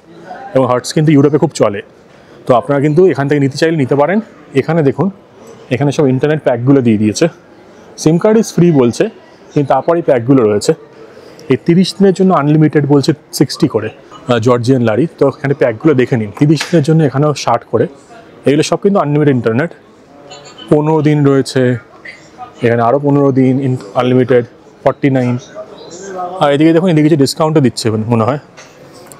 এবং হার্টস কিন্তু ইউরোপে খুব চলে। তো আপনারা কিন্তু এখান থেকে নিতে চাইলে নিতে পারেন। এখানে দেখুন, এখানে সব ইন্টারনেট প্যাকগুলো দিয়ে দিয়েছে। সিম কার্ড ইজ ফ্রি বলছে, কিন্তু তারপর এই প্যাকগুলো রয়েছে। এই 30 দিনের জন্য আনলিমিটেড বলছে 60 করে জর্জিয়ান লারি। তো এখানে প্যাকগুলো দেখে নিন, 30 দিনের জন্য এখানেও 60 করে। এগুলো সব কিন্তু আনলিমিটেড ইন্টারনেট। 15 দিন রয়েছে, এখানে আরও 15 দিন আনলিমিটেড 49। আর এদিকে দেখুন, এদিকে কিছু ডিসকাউন্টও দিচ্ছে মনে হয়।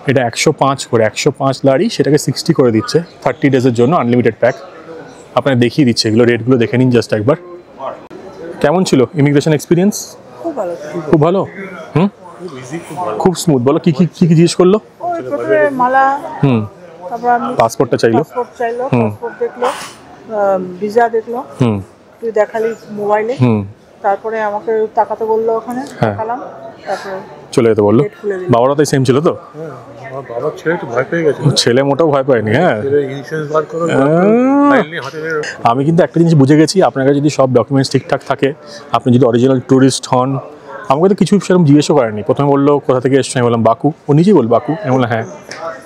এটা 105 করে, 105 লারি, সেটাকে 60 করে দিচ্ছে 30 ডেজের জন্য আনলিমিটেড প্যাক। আপনাকে দেখিয়ে দিচ্ছে এগুলো, রেটগুলো দেখে নিন জাস্ট একবার। কেমন ছিল ইমিগ্রেশন এক্সপিরিয়েন্স? খুব ভালো। খুব ভালো। খুব স্মুথ। বলো কি কি কি জিজ্ঞেস করলো? প্রথমে মালা, তারপর আমি পাসপোর্টটা চাইলো, পাসপোর্ট দেখলো, ভিসা দেখলো, তুই দেখালি মোবাইলে। তারপরে আমাকে তাকাতে বললো, ওখানে দেখালাম, তারপরে চলে যেতে বললো। বাবারও তাই সেম ছিল তো? আমার বাবার ছেলে একটু ভয় পেয়ে গেছে। ছেলে মোটেও ভয় পায়নি। হ্যাঁ, ইন্স্যুরেন্স বার করো, আমি কিন্তু একটা জিনিস বুঝে গেছি, আপনার কাছে যদি সব ডকুমেন্টস ঠিকঠাক থাকে, আপনি যদি অরিজিনাল ট্যুরিস্ট হন। আমাকে তো কিছু সেরকম জিজ্ঞেসও করেনি। প্রথমে বললো কোথা থেকে এসছো, আমি বললাম বাকু। ও নিজেই বল বাকু। আমি বললাম হ্যাঁ।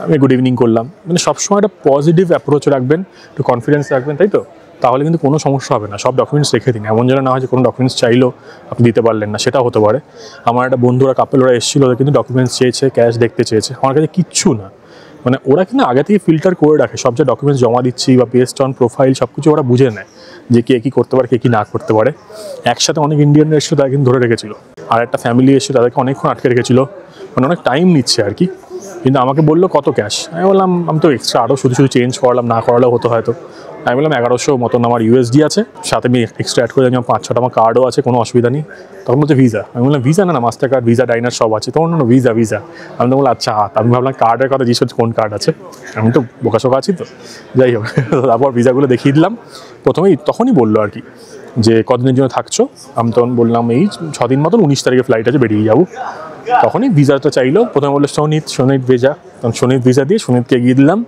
আমি গুড ইভিনিং করলাম। মানে সবসময় একটা পজিটিভ অ্যাপ্রোচ রাখবেন, একটু কনফিডেন্স রাখবেন, তাই তো? তাহলে কিন্তু কোনো সমস্যা হবে না। সব ডকুমেন্টস রেখে দিন, এমন যেন না হয় যে কোনো ডকুমেন্টস চাইলো আপনি দিতে পারলেন না, সেটাও হতে পারে। আমার একটা বন্ধুরা কাপেল, ওরা এসেছিলো, ওরা কিন্তু ডকুমেন্টস চেয়েছে, ক্যাশ দেখতে চেয়েছে। আমার কাছে কিচ্ছু না, মানে ওরা কিন্তু আগে থেকে ফিল্টার করে রাখে সব যে ডকুমেন্টস জমা দিচ্ছি, বা বেসড অন প্রোফাইল সব কিছু ওরা বুঝে নেয় যে কে কী করতে পারে, কে কী না করতে পারে। একসাথে অনেক ইন্ডিয়ানরা এসেছিলো, তারা কিন্তু ধরে রেখেছিল। আর একটা ফ্যামিলি এসেছিল, তাদেরকে অনেকক্ষণ আটকে রেখেছিল, মানে অনেক টাইম নিচ্ছে আর কি। কিন্তু আমাকে বললো কত ক্যাশ। আমি বললাম আমি তো এক্সট্রা আরও শুধু শুধু চেঞ্জ করালাম, না করালেও হতো হয়তো। আমি বললাম 1100 মতন আমার USD আছে, সাথে আমি এক্সট্রা অ্যাড করে দিলাম 5-6টা আমার কার্ডও আছে, কোনো অসুবিধা নেই। তখন বলছে ভিসা। আমি বললাম ভিসা না, মাস্টার কার্ড, ভিসা, ডাইনার সব আছে। তখন না ভিসা। আমি তো বললাম আচ্ছা। আমি ভাবলাম কার্ডের কথা জিজ্ঞেস করছি, কোন কার্ড আছে। আমি তো বোকাশোকা আছি তো, যাই হোক। তারপর ভিসাগুলো দেখিয়ে দিলাম। তখনই বললো আর কি যে কদিনের জন্য থাকছো। আমি তখন বললাম এই 6 দিন মতন, 19 তারিখে ফ্লাইট আছে, বেরিয়ে যাবো। তখনই ভিসাটা চাইলো। প্রথমে বললো সনিত ভিসা। তখন সনিত ভিসা দিয়ে সনিতকে এগিয়ে দিলাম।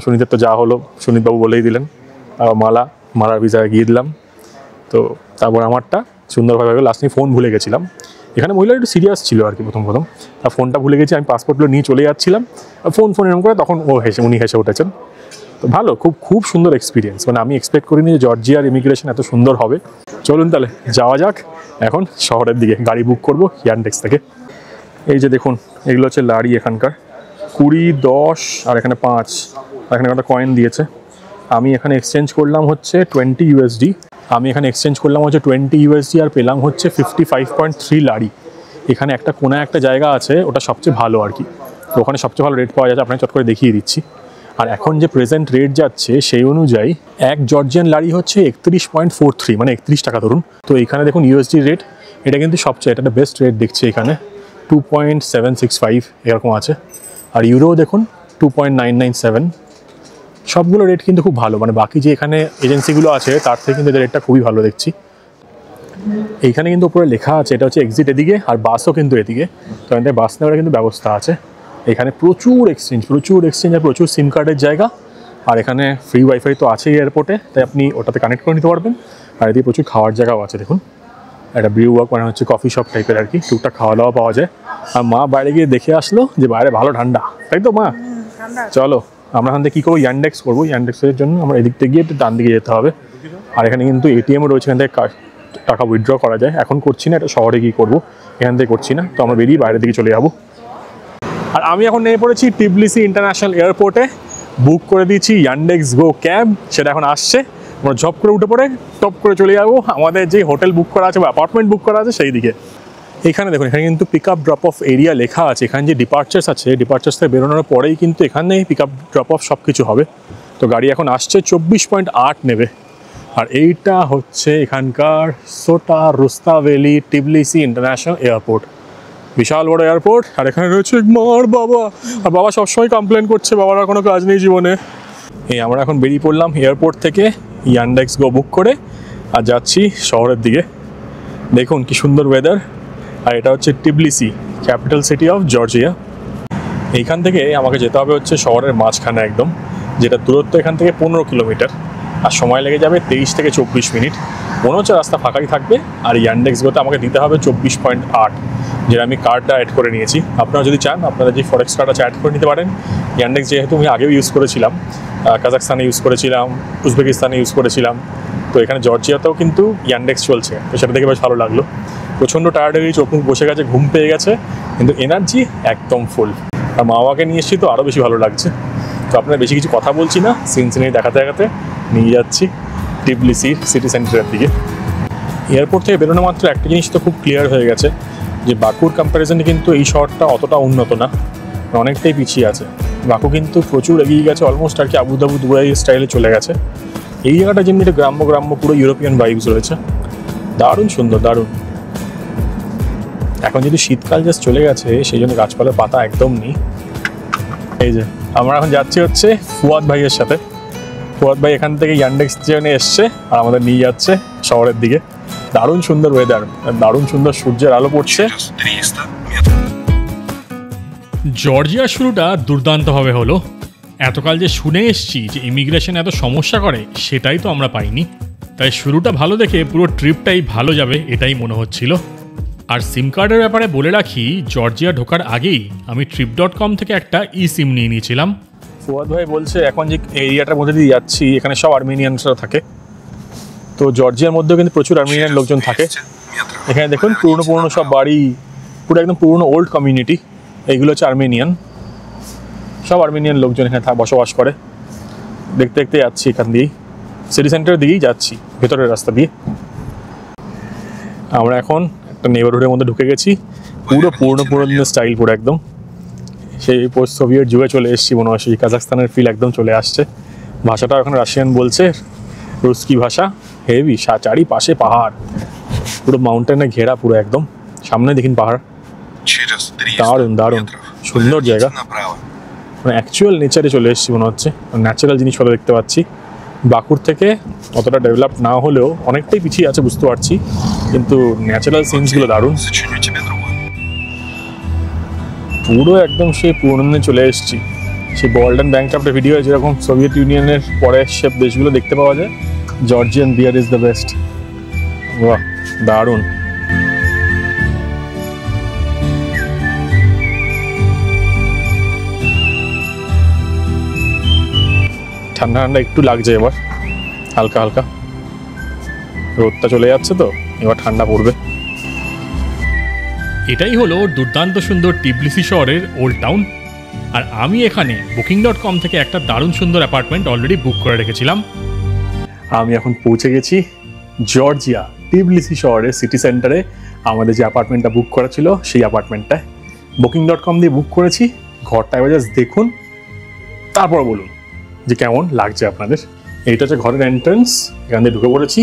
সনিতের তো যা হলো সনিতবাবু বলেই দিলেন। মালার ভিসা এগিয়ে দিলাম। তো তারপর আমারটা সুন্দরভাবে লাস্ট নিয়ে ফোন ভুলে গেছিলাম। এখানে মহিলা একটু সিরিয়াস ছিল আর কি প্রথম। তার ফোনটা ভুলে গেছি, আমি পাসপোর্টগুলো নিয়ে চলে যাচ্ছিলাম, ফোন এরকম করে, তখন উনি হেসে উঠেছেন। তো ভালো, খুব সুন্দর এক্সপিরিয়েন্স। মানে আমি এক্সপেক্ট করিনি যে জর্জিয়ার ইমিগ্রেশন এত সুন্দর হবে। চলুন তাহলে যাওয়া যাক এখন শহরের দিকে। গাড়ি বুক করবো ইয়ানডেক্স থেকে। এই যে দেখুন, এগুলো হচ্ছে লারি এখানকার। 20, 10 আর এখানে 5। আর এখানে একটা কয়েন দিয়েছে। আমি এখানে এক্সচেঞ্জ করলাম হচ্ছে 20 USD। আর পেলাম হচ্ছে 55.3 লারি। এখানে একটা কোনায় একটা জায়গা আছে, ওটা সবচেয়ে ভালো আর কি। তো ওখানে সবচেয়ে ভালো রেট পাওয়া যাচ্ছে, আপনাকে চট করে দেখিয়ে দিচ্ছি। আর এখন যে প্রেজেন্ট রেট যাচ্ছে সেই অনুযায়ী এক জর্জিয়ান লারি হচ্ছে 31.43, মানে 31 টাকা ধরুন। তো এখানে দেখুন USD রেট, এটা কিন্তু সবচেয়ে এটা বেস্ট রেট দেখছি এখানে। 2.765 এরকম আছে। আর ইউরো দেখুন 2.997। সবগুলো রেট কিন্তু খুব ভালো, মানে বাকি যে এখানে এজেন্সিগুলো আছে তার থেকে কিন্তু এদের রেটটা খুবই ভালো দেখছি। এইখানে কিন্তু উপরে লেখা আছে এটা হচ্ছে এক্সিট এদিকে, আর বাসও কিন্তু এদিকে। তো এখানে বাস নেওয়ার কিন্তু ব্যবস্থা আছে। এখানে প্রচুর এক্সচেঞ্জ আর প্রচুর সিম কার্ডের জায়গা। আর এখানে ফ্রি ওয়াইফাই তো আছেই এয়ারপোর্টে, তাই আপনি ওটাতে কানেক্ট করে নিতে পারবেন। আর এদিকে প্রচুর খাওয়ার জায়গাও আছে দেখুন। একটা ব্রিউ ওয়ার্ক মানে হচ্ছে কফি শপ টাইপের আর কি, টুকটাক খাওয়া দাওয়া পাওয়া যায়। আর মা বাইরে গিয়ে দেখে আসলো যে বাইরে ভালো ঠান্ডা, তাই তো মা? চলো আমরা এখান থেকে কী করবো, ইয়ান্ডেক্স করবো। ইয়ান্ডেক্সের জন্য আমরা এদিক থেকে গিয়ে ডান দিকে যেতে হবে। আর এখানে কিন্তু এটিএমও রয়েছে, এখান থেকে টাকা উইথড্র করা যায়। এখন করছি না, এটা শহরে গিয়ে করবো, এখান থেকে করছি না। তো আমরা বেরিয়ে বাইরের দিকে চলে যাবো। আর আমি এখন নেমে পড়েছি টিবলিসি ইন্টারন্যাশনাল এয়ারপোর্টে। বুক করে দিয়েছি ইয়ান্ডেক্স গো ক্যাব, সেটা এখন আসছে। আমরা ঝপ করে উঠে পড়ে টপ করে চলে যাবো আমাদের যে হোটেল বুক করা আছে বা অ্যাপার্টমেন্ট বুক করা আছে সেই দিকে। এখানে দেখুন, এখানে কিন্তু pick up drop off area লেখা আছে। এখানে যে ডিপার্চার্স আছে, ডিপার্চার্স থেকে বেরোনোর পরেই কিন্তু এখানে পিক আপ ড্রপ অফ সব কিছু হবে। তো গাড়ি এখন আসছে, 24.8 নেবে। আর এইটা হচ্ছে এখানকার সোটা রুস্তাভেলি টিবলিসি ইন্টারন্যাশনাল এয়ারপোর্ট। বিশাল বড় এয়ারপোর্ট। আর এখানে রয়েছে মার বাবা, আর বাবা সবসময় কমপ্লেন করছে বাবার আর কোনো কাজ নেই জীবনে। এই আমরা এখন বেরিয়ে পড়লাম এয়ারপোর্ট থেকে ইয়ান্ডেক্স গো বুক করে, আর যাচ্ছি শহরের দিকে। দেখুন কি সুন্দর ওয়েদার। আর এটা হচ্ছে টিবলিসি, ক্যাপিটাল সিটি অফ জর্জিয়া। এইখান থেকে আমাকে যেতে হবে হচ্ছে শহরের মাঝখানে একদম, যেটা দূরত্ব এখান থেকে 15 কিলোমিটার। আর সময় লেগে যাবে 23 থেকে 24 মিনিট। মনে হচ্ছে রাস্তা ফাঁকাই থাকবে। আর ইয়ান্ডেক্স গোতে আমাকে দিতে হবে 24.8, যেটা আমি কার্ডটা অ্যাড করে নিয়েছি। আপনারা যদি চান আপনারা যে ফরেক্স কার্ড আছে অ্যাড করে নিতে পারেন। ইয়ান্ডেক্স যেহেতু আমি আগেও ইউজ করেছিলাম, কাজাকস্তানে ইউজ করেছিলাম, উজবেকিস্তানে ইউজ করেছিলাম, তো এখানে জর্জিয়াতেও কিন্তু ইয়ান্ডেক্স চলছে। তো সেটা দেখে বেশ ভালো লাগলো। প্রচণ্ড টায়ার্ড হয়ে গেছি, চোখ মুখ বসে গেছে, ঘুম পেয়ে গেছে, কিন্তু এনার্জি একদম ফুল। আর মা বাবাকে নিয়ে এসেছি তো আরও বেশি ভালো লাগছে। তো আপনারা বেশি কিছু কথা বলছি না, সিনসিনারি দেখাতে দেখাতে নিয়ে যাচ্ছি টিবলিসি সিটি সেন্টারের দিকে। এয়ারপোর্ট থেকে বেরোনো মাত্র একটা জিনিস তো খুব ক্লিয়ার হয়ে গেছে, যে বাকুর কম্প্যারিজনে কিন্তু এই শহরটা অতটা উন্নত না, অনেকটাই পিছিয়ে আছে। বাকু কিন্তু প্রচুর এগিয়ে গেছে, অলমোস্ট আর কি আবুধাবি দুবাই স্টাইলে চলে গেছে। এই জায়গাটা যেমনি একটা গ্রাম্য গ্রাম্য পুরো ইউরোপিয়ান ভাইবস রয়েছে। দারুণ সুন্দর, দারুণ। এখন যদি শীতকাল জাস্ট চলে গেছে, সেই জন্য গাছপালার পাতা একদম নেই। এই যে আমরা এখন যাচ্ছি হচ্ছে ফুয়াদ ভাইয়ের সাথে। ফুয়াদ ভাই এখান থেকে ইয়ান্ডেক্স ট্রেনে এসছে আর আমাদের নিয়ে যাচ্ছে শহরের দিকে। দারুণ সুন্দর ওয়েদার, দারুণ সুন্দর সূর্যের আলো পড়ছে। জর্জিয়ার শুরুটা দুর্দান্তভাবে হলো। এতকাল যে শুনে এসছি যে ইমিগ্রেশন এত সমস্যা করে, সেটাই তো আমরা পাইনি। তাই শুরুটা ভালো দেখে পুরো ট্রিপটাই ভালো যাবে এটাই মনে হচ্ছিল। আর সিম কার্ডের ব্যাপারে বলে রাখি, জর্জিয়া ঢোকার আগেই আমি trip.com থেকে একটা সিম নিয়ে নিয়েছিলাম। ফুয়াদ ভাই বলছে এখন যে এরিয়াটার মধ্যে দিয়ে যাচ্ছি এখানে সব আর্মেনিয়ানসরা থাকে। তো জর্জিয়ার মধ্যেও কিন্তু প্রচুর আর্মেনিয়ান লোকজন থাকে। এখানে দেখুন পুরনো পুরনো সব বাড়ি, পুরো একদম পুরনো ওল্ড কমিউনিটি। এইগুলো হচ্ছে আর্মেনিয়ান, সব আর্মেনিয়ান লোকজন এখানে বসবাস করে। দেখতে দেখতে যাচ্ছি এখান দিয়েই, সিটি সেন্টারের দিকেই যাচ্ছি, ভেতরের রাস্তা দিয়ে। আমরা এখন একটা নেবারহুডের মধ্যে ঢুকে গেছি, পুরো পুরনো দিনের স্টাইল, পুরো একদম সেই পোস্ট সোভিয়েট যুগে চলে এসেছি মনে হয়। সেই কাজাকস্তানের ফিল একদম চলে আসছে। ভাষাটা এখন রাশিয়ান বলছে, রুস্কি ভাষা। হেভি, চারিপাশে পাহাড়, পুরো মাউন্টেনে ঘেরা, পুরো একদম সামনে দেখিন পাহাড়। দারুণ দারুণ সুন্দর জায়গা, মানে অ্যাকচুয়াল নেচারে চলে এসেছি মনে হচ্ছে। ন্যাচারাল জিনিসপত্র দেখতে পাচ্ছি। বাকুর থেকে অতটা ডেভেলপ না হলেও অনেকটাই পিছিয়ে আছে বুঝতে পারছি, কিন্তু ন্যাচারাল সিনসগুলো দারুণ। পুরো একদম সেই পুরনো চলে এসেছি। সেই বল্ডেন ব্যাংক্রাফ্টের ভিডিও যেরকম সোভিয়েত ইউনিয়নের পরে সব দেশগুলো দেখতে পাওয়া যায়, Georgian beer is the best. বাহ, দারুণ। ঠান্ডা ঠান্ডা একটু লাগছে এবার, হালকা হালকা। রোদটা চলে যাচ্ছে তো এবার ঠান্ডা পড়বে। এটাই হলো দুর্দান্ত সুন্দর টিবলিসি শহরের ওল্ড টাউন। আর আমি এখানে Booking.com থেকে একটা দারুণ সুন্দর অ্যাপার্টমেন্ট অলরেডি বুক করে রেখেছিলাম। আমি এখন পৌঁছে গেছি জর্জিয়া টিবলিসি শহরের সিটি সেন্টারে। আমাদের যে অ্যাপার্টমেন্টটা বুক করা ছিল সেই অ্যাপার্টমেন্টটায় Booking.com দিয়ে বুক করেছি। ঘরটা এবার জাস্ট দেখুন, তারপর বলুন যে কেমন লাগছে আপনাদের। এইটা হচ্ছে ঘরের এন্ট্রান্স, এখান দিয়ে ঢুকে পড়েছি।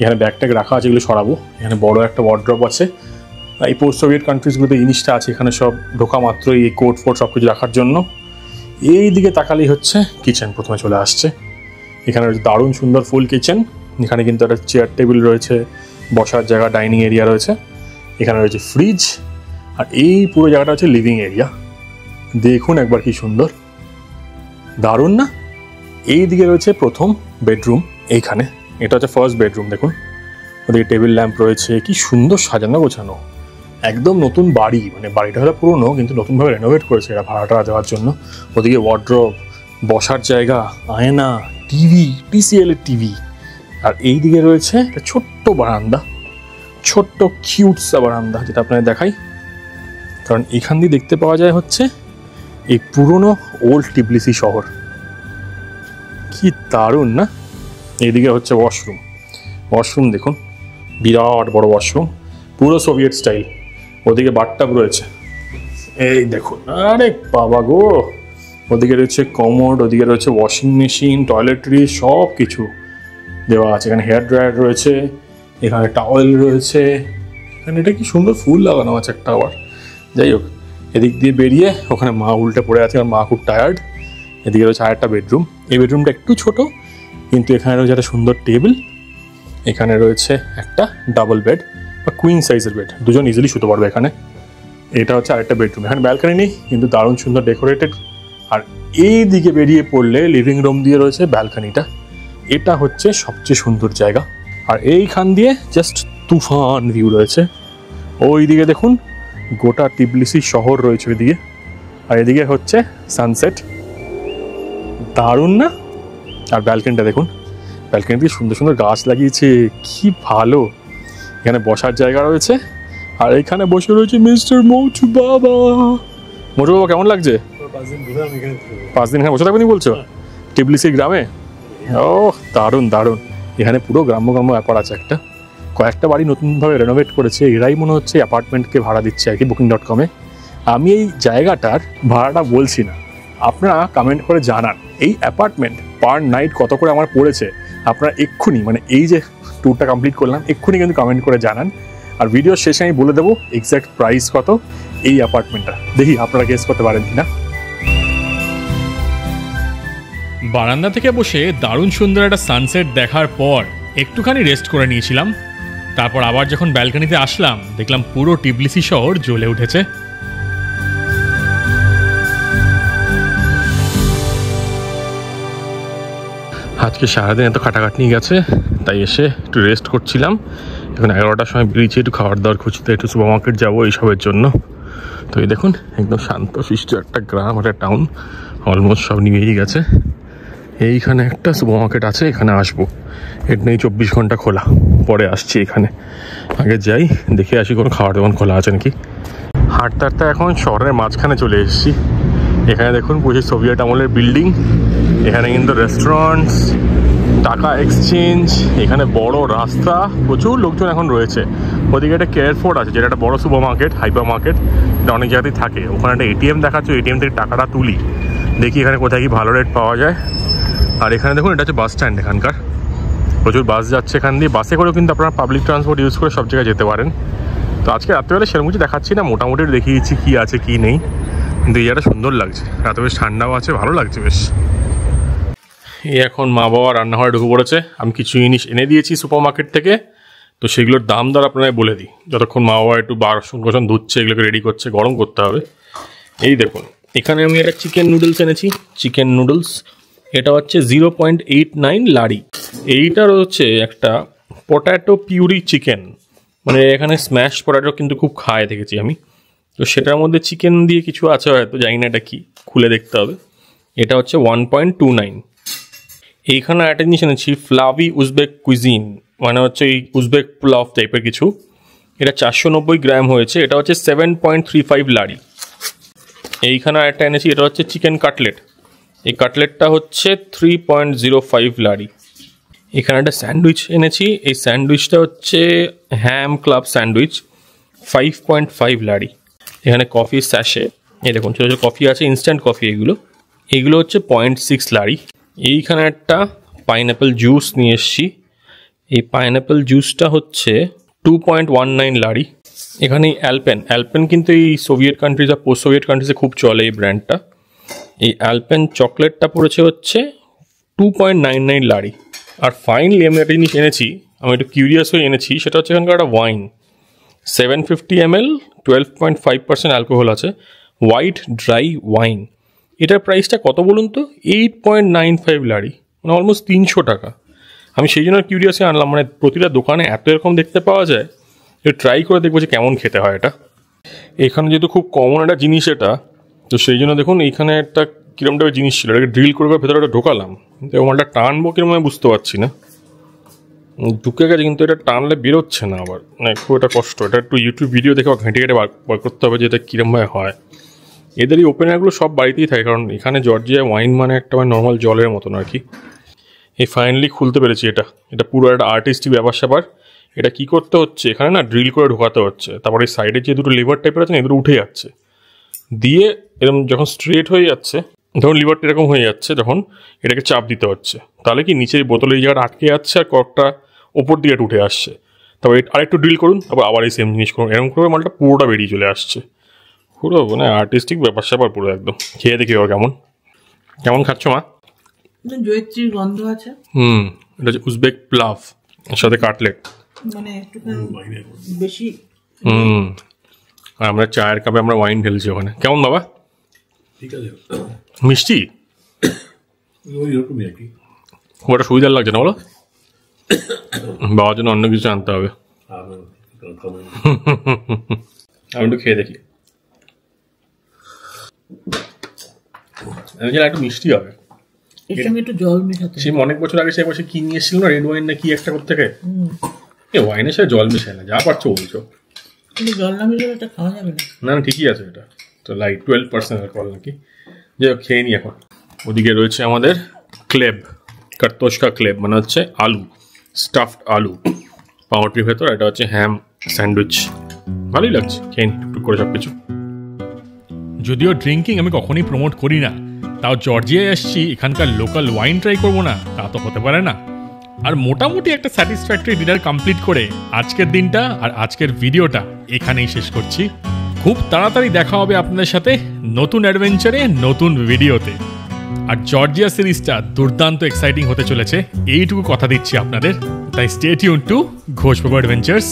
এখানে ব্যাগ ট্যাগ রাখা আছে, এগুলো সরাবো। এখানে বড় একটা ওয়ার্ড্রপ আছে। এই পোস্ট সোভিয়েট কান্ট্রিজগুলোতে জিনিসটা আছে, এখানে সব ঢোকা মাত্রই এই কোট ফোট সব কিছু রাখার জন্য। এই দিকে তাকালেই হচ্ছে কিচেন প্রথমে চলে আসছে। এখানে রয়েছে দারুণ সুন্দর ফুল কিচেন। এখানে কিন্তু একটা চেয়ার টেবিল রয়েছে, বসার জায়গা, ডাইনিং এরিয়া রয়েছে। এখানে রয়েছে ফ্রিজ, আর এই পুরো জায়গাটা হচ্ছে লিভিং এরিয়া। দেখুন একবার কি সুন্দর, দারুণ না? এই দিকে রয়েছে প্রথম বেডরুম। এইখানে এটা হচ্ছে ফার্স্ট বেডরুম। দেখুন ওদিকে টেবিল ল্যাম্প রয়েছে, কি সুন্দর সাজানো গোছানো, একদম নতুন বাড়ি। মানে বাড়িটা হলো পুরোনো কিন্তু নতুনভাবে রেনোভেট করেছে এরা ভাড়াটা দেওয়ার জন্য। ওদিকে ওয়ার্ড্রোব, বসার জায়গা, আয়না, টিভি, TCL এর টিভি। আর এই দিকে রয়েছে একটা ছোট্ট বারান্দা, ছোট্ট কিউটসা বারান্দা, যেটা আপনাদের দেখাই। কারণ এখান দিয়ে দেখতে পাওয়া যায় হচ্ছে এই পুরনো ওল্ড টিবলিসি শহর। কি দারুণ না? এইদিকে হচ্ছে ওয়াশরুম। ওয়াশরুম দেখুন, বিরাট বড় ওয়াশরুম, পুরো সোভিয়েত স্টাইল। ওদিকে বাথটাব রয়েছে, এই দেখুন, আরে বাবা গো। ওদিকে রয়েছে কমোড, ওদিকে রয়েছে ওয়াশিং মেশিন, টয়লেট্রি, সব কিছু দেওয়া আছে। এখানে হেয়ার ড্রায়ার রয়েছে, এখানে টাওয়েল রয়েছে, এখানে এটা কি সুন্দর ফুল লাগানো আছে একটা আবার। যাই হোক, এদিক দিয়ে বেরিয়ে ওখানে মা উল্টে পড়ে আছে, আর মা খুব টায়ার্ড। এদিকে রয়েছে আরেকটা বেডরুম। এই বেডরুমটা একটু ছোট, কিন্তু এখানে রয়েছে একটা সুন্দর টেবিল। এখানে রয়েছে একটা ডাবল বেড বা কুইন সাইজের বেড, দুজন ইজিলি শুতে পারবে এখানে। এটা হচ্ছে আরেকটা বেডরুম। এখানে ব্যালকনি নেই, কিন্তু দারুণ সুন্দর ডেকোরেটেড। আর এই দিকে বেরিয়ে পড়লে লিভিং রুম দিয়ে রয়েছে ব্যালকনিটা। এটা হচ্ছে সবচেয়ে সুন্দর জায়গা। আর এইখান দিয়ে জাস্ট তুফান ভিউ রয়েছে। ওই দিকে দেখুন গোটা টিবলিসি শহর রয়েছে ওইদিকে, আর এদিকে হচ্ছে সানসেট। দারুণ না? আর ব্যালকনিটা দেখুন, ব্যালকনি দিয়ে সুন্দর সুন্দর গাছ লাগিয়েছে, কি ভালো। এখানে বসার জায়গা রয়েছে, আর এখানে বসে রয়েছে মিস্টার মোটু বাবা। মোটু বাবা কেমন লাগছে? 5 দিন এখানে বসে থাকবেন বলছো টিবলিসি গ্রামে? ও দারুণ দারুণ। এখানে পুরো গ্রাম্য গ্রাম্য ব্যাপার আছে একটা। কয়েকটা বাড়ি নতুনভাবে রেনোভেট করেছে, এরাই মনে হচ্ছে অ্যাপার্টমেন্টকে ভাড়া দিচ্ছে আর কি booking.com-এ। আমি এই জায়গাটার ভাড়াটা বলছি না, আপনারা কমেন্ট করে জানান এই অ্যাপার্টমেন্ট পার নাইট কত করে আমার পড়েছে। আপনারা এক্ষুনি, মানে এই যে ট্যুরটা কমপ্লিট করলাম, এক্ষুনি কিন্তু কমেন্ট করে জানান। আর ভিডিওর শেষে আমি বলে দেবো এক্স্যাক্ট প্রাইস কত এই অ্যাপার্টমেন্টটা। দেখি আপনারা গেস করতে পারেন কিনা। বারান্দা থেকে বসে দারুণ সুন্দর একটা সানসেট দেখার পর একটুখানি রেস্ট করে নিয়েছিলাম। তারপর আবার যখন ব্যালকনিতে আসলাম, দেখলাম পুরো টিবলিসি শহর জ্বলে উঠেছে। আজকে সারাদিন এত খাটাখাটনি গেছে, তাই এসে একটু রেস্ট করছিলাম। এখন 11টার সময় বেরিয়েছি একটু খাবার দাবার খুঁজতে, একটু সুপার মার্কেট যাবো এইসবের জন্য। তো এই দেখুন একদম শান্ত শিষ্ট একটা গ্রাম, একটা টাউন, অলমোস্ট সব নিয়েই গেছে। এইখানে একটা সুপার মার্কেট আছে, এখানে আসবো। এটা নেই 24 ঘন্টা খোলা, পরে আসছি এখানে। আগে যাই দেখে আসি কোনো খাবার দোকান খোলা আছে নাকি। হাঁটতে হাঁটতে এখন শহরের মাঝখানে চলে এসেছি। এখানে দেখুন পুরো সোভিয়েত আমলের বিল্ডিং, এখানে কিন্তু রেস্টুরেন্টস, টাকা এক্সচেঞ্জ, এখানে বড় রাস্তা, প্রচুর লোকজন এখন রয়েছে। ওদিকে একটা কেয়ারফোর্ট আছে, যেটা একটা বড় সুপার মার্কেট, হাইপার মার্কেট, এটা অনেক জায়গাতেই থাকে। ওখানে একটা ATM দেখাচ্ছে, ATM থেকে টাকাটা তুলি, দেখি এখানে কোথায় কি ভালো রেট পাওয়া যায়। আর এখানে দেখুন এটা হচ্ছে বাস স্ট্যান্ড, এখানকার প্রচুর বাস যাচ্ছে এখান দিয়ে। বাসে করেও কিন্তু আপনারা পাবলিক ট্রান্সপোর্ট ইউজ করে সব জায়গায় যেতে পারেন। তো আজকে রাত্রেবেলা সেরকম কিছু দেখাচ্ছি না, মোটামুটি দেখিয়েছি কী আছে কী নেই। কিন্তু এই জায়গাটা সুন্দর লাগছে, রাতে বেশ ঠান্ডাও আছে, ভালো লাগছে বেশ। এই এখন মা বাবা রান্নাঘরে ঢুকে পড়েছে। আমি কিছু জিনিস এনে দিয়েছি সুপার মার্কেট থেকে, তো সেগুলোর দাম দর আপনারা বলে দিই যতক্ষণ মা বাবা একটু বাসন ধুচ্ছে, এগুলোকে রেডি করছে, গরম করতে হবে। এই দেখুন এখানে আমি একটা চিকেন নুডলস এনেছি, চিকেন নুডলস। এটা হচ্ছে 0.89 লারি। এইটার হচ্ছে একটা পটাটো পিউরি চিকেন, মানে এখানে স্ম্যাশ পটাটো কিন্তু খুব খায় দেখেছি আমি। তো সেটার মধ্যে চিকেন দিয়ে কিছু আছে হয়তো, জানি না এটা কি, খুলে দেখতে হবে। এটা হচ্ছে 1.29। এইখানে একটা জিনিস এনেছি ফ্লাভি উজবেক কুইজিন, মানে হচ্ছে এই উজবেক পোলাও টাইপের কিছু। এটা 490 গ্রাম হয়েছে, এটা হচ্ছে 7.35 লারি। এইখানে একটা এনেছি, এটা হচ্ছে চিকেন কাটলেট। এই কাটলেটটা হচ্ছে 3.05 লারি। এখানে একটা স্যান্ডউইচ এনেছি, এই স্যান্ডউইচটা হচ্ছে হ্যাম ক্লাব স্যান্ডউইচ, 5.5 লারি। এখানে কফি স্যাশে, এই দেখুন ছোটো ছোটো কফি আছে, ইনস্ট্যান্ট কফি এগুলো হচ্ছে 0.6 লারি। এইখানে একটা পাইনঅ্যাপেল জুস নিয়ে এসছি, এই পাইনঅ্যাপেল জুসটা হচ্ছে 2.19 লারি। এখানে অ্যালপেন কিন্তু এই Soviet countries are post Soviet কান্ট্রিজে খুব চলে এই ব্র্যান্ডটা। এই অ্যালপেন চকলেটটা পড়েছে হচ্ছে 2.99 লারি। আর ফাইনালি আমি একটা জিনিস এনেছি, আমি একটু কিউরিয়াস হয়ে এনেছি, সেটা হচ্ছে এখানকার একটা ওয়াইন, 750 ml, 12.5% অ্যালকোহল আছে, হোয়াইট ড্রাই ওয়াইন। এটার প্রাইসটা কত বলুন তো? 8.95 লারি, মানে অলমোস্ট 300 টাকা। আমি সেই জন্য কিউরিয়াস হয়ে আনলাম, মানে প্রতিটা দোকানে এত এরকম দেখতে পাওয়া যায়, একটু ট্রাই করে দেখবো যে কেমন খেতে হয় এটা। এখানে যেহেতু খুব কমন একটা জিনিস এটা, তো সেই জন্য দেখুন এইখানে একটা কিরম টাইপের জিনিস ছিল, এটাকে ড্রিল করে ভেতরে ঢোকালাম, কিন্তু এই মালটা টানবো কিরম আমি বুঝতে পারছি না। ঢুকে গেছে কিন্তু এটা টানলে বেরোচ্ছে না আবার, মানে খুব একটা কষ্ট। এটা একটু ইউটিউব ভিডিও দেখে ঘেঁটে ঘেঁটে বার করতে হবে যে এটা কীরমভাবে হয়। এদের এই ওপেনারগুলো সব বাড়িতেই থাকে, কারণ এখানে জর্জিয়া ওয়াইন মানে একটা নর্মাল জলের মতন আর কি। এই ফাইনালি খুলতে পেরেছি এটা। এটা পুরো একটা আর্টিস্টিক ব্যাপার স্যাপার। এটা কী করতে হচ্ছে, এখানে না ড্রিল করে ঢোকাতে হচ্ছে, তারপরে এই সাইডে যে দুটো লিভার টাইপের আছে না, এগুলো উঠে যাচ্ছে, দিয়ে এরকম যখন স্ট্রেট হয়ে যাচ্ছে, ধরুন লিভারটা এরকম হয়ে যাচ্ছে, যখন এটাকে চাপ দিতে হচ্ছে, তাহলে কি নিচের বোতলের এই জায়গাটা আটকে যাচ্ছে আর কর্কটা ওপর দিকে উঠে আসছে। তারপর আরেকটু ড্রিল করুন, তারপর আবার এই সেম জিনিস করুন, এরকম করে মালটা পুরোটা বেরিয়ে চলে আসছে। পুরো মানে আর্টিস্টিক ব্যাপার স্যাপার পুরো একদম। খেয়ে দেখি ওর কেমন কেমন খাচ্ছ মা? জয়িত্রীর গন্ধ আছে। এটা হচ্ছে উজবেক প্লাভ, এর সাথে কাটলেট, মানে একটুখানি বেশি। আর আমরা চায়ের কাপে আমরা ওয়াইন ঢেলছি ওখানে। কেমন বাবা? ঠিক আছে, মিষ্টি? ওই রকমই আর কি। খুব একটা সুবিধার লাগছে না বলো? বাবার জন্য অন্য কিছু আনতে হবে। আমি একটু খেয়ে দেখি, একটু মিষ্টি হবে। এর সঙ্গে একটু জল মেশাতে। সে অনেক বছর আগে সে একবার কি নিয়ে এসেছিল না, রেড ওয়াইন না কি একটা করতে থেকে, ওয়াইনের সাথে জল মেশায় না, যা পারছো বলছো। কিন্তু জল না মিশালে এটা খাওয়া যাবে না। না না ঠিকই আছে, এটা তো লাইট 12% অ্যালকোহল নাকি। যে খেয়ে নি এখন। ওদিকে রয়েছে আমাদের ক্লেব, কার্তোশকা ক্লেব, মানে হচ্ছে আলু, স্টাফড আলু পাউরুটির ভেতর। এটা হচ্ছে হ্যাম স্যান্ডউইচ, ভালোই লাগছে, খেয়ে নি টুকটুক করে সব কিছু। যদিও ড্রিঙ্কিং আমি কখনই প্রমোট করি না, তাও জর্জিয়ায় আসছি, এখানকার লোকাল ওয়াইন ট্রাই করবো না তা তো হতে পারে না। আর মোটামুটি একটা স্যাটিসফ্যাক্টরি ডিনার কমপ্লিট করে আজকের দিনটা আর আজকের ভিডিওটা এখানেই শেষ করছি। খুব তাড়াতাড়ি দেখা হবে আপনাদের সাথে নতুন অ্যাডভেঞ্চারে, নতুন ভিডিওতে। আর জর্জিয়া সিরিজটা দুর্দান্ত এক্সাইটিং হতে চলেছে, এইটুকু কথা দিচ্ছি আপনাদের। তাই স্টে টিউন টু ঘোষ বাবু অ্যাডভেঞ্চার্স।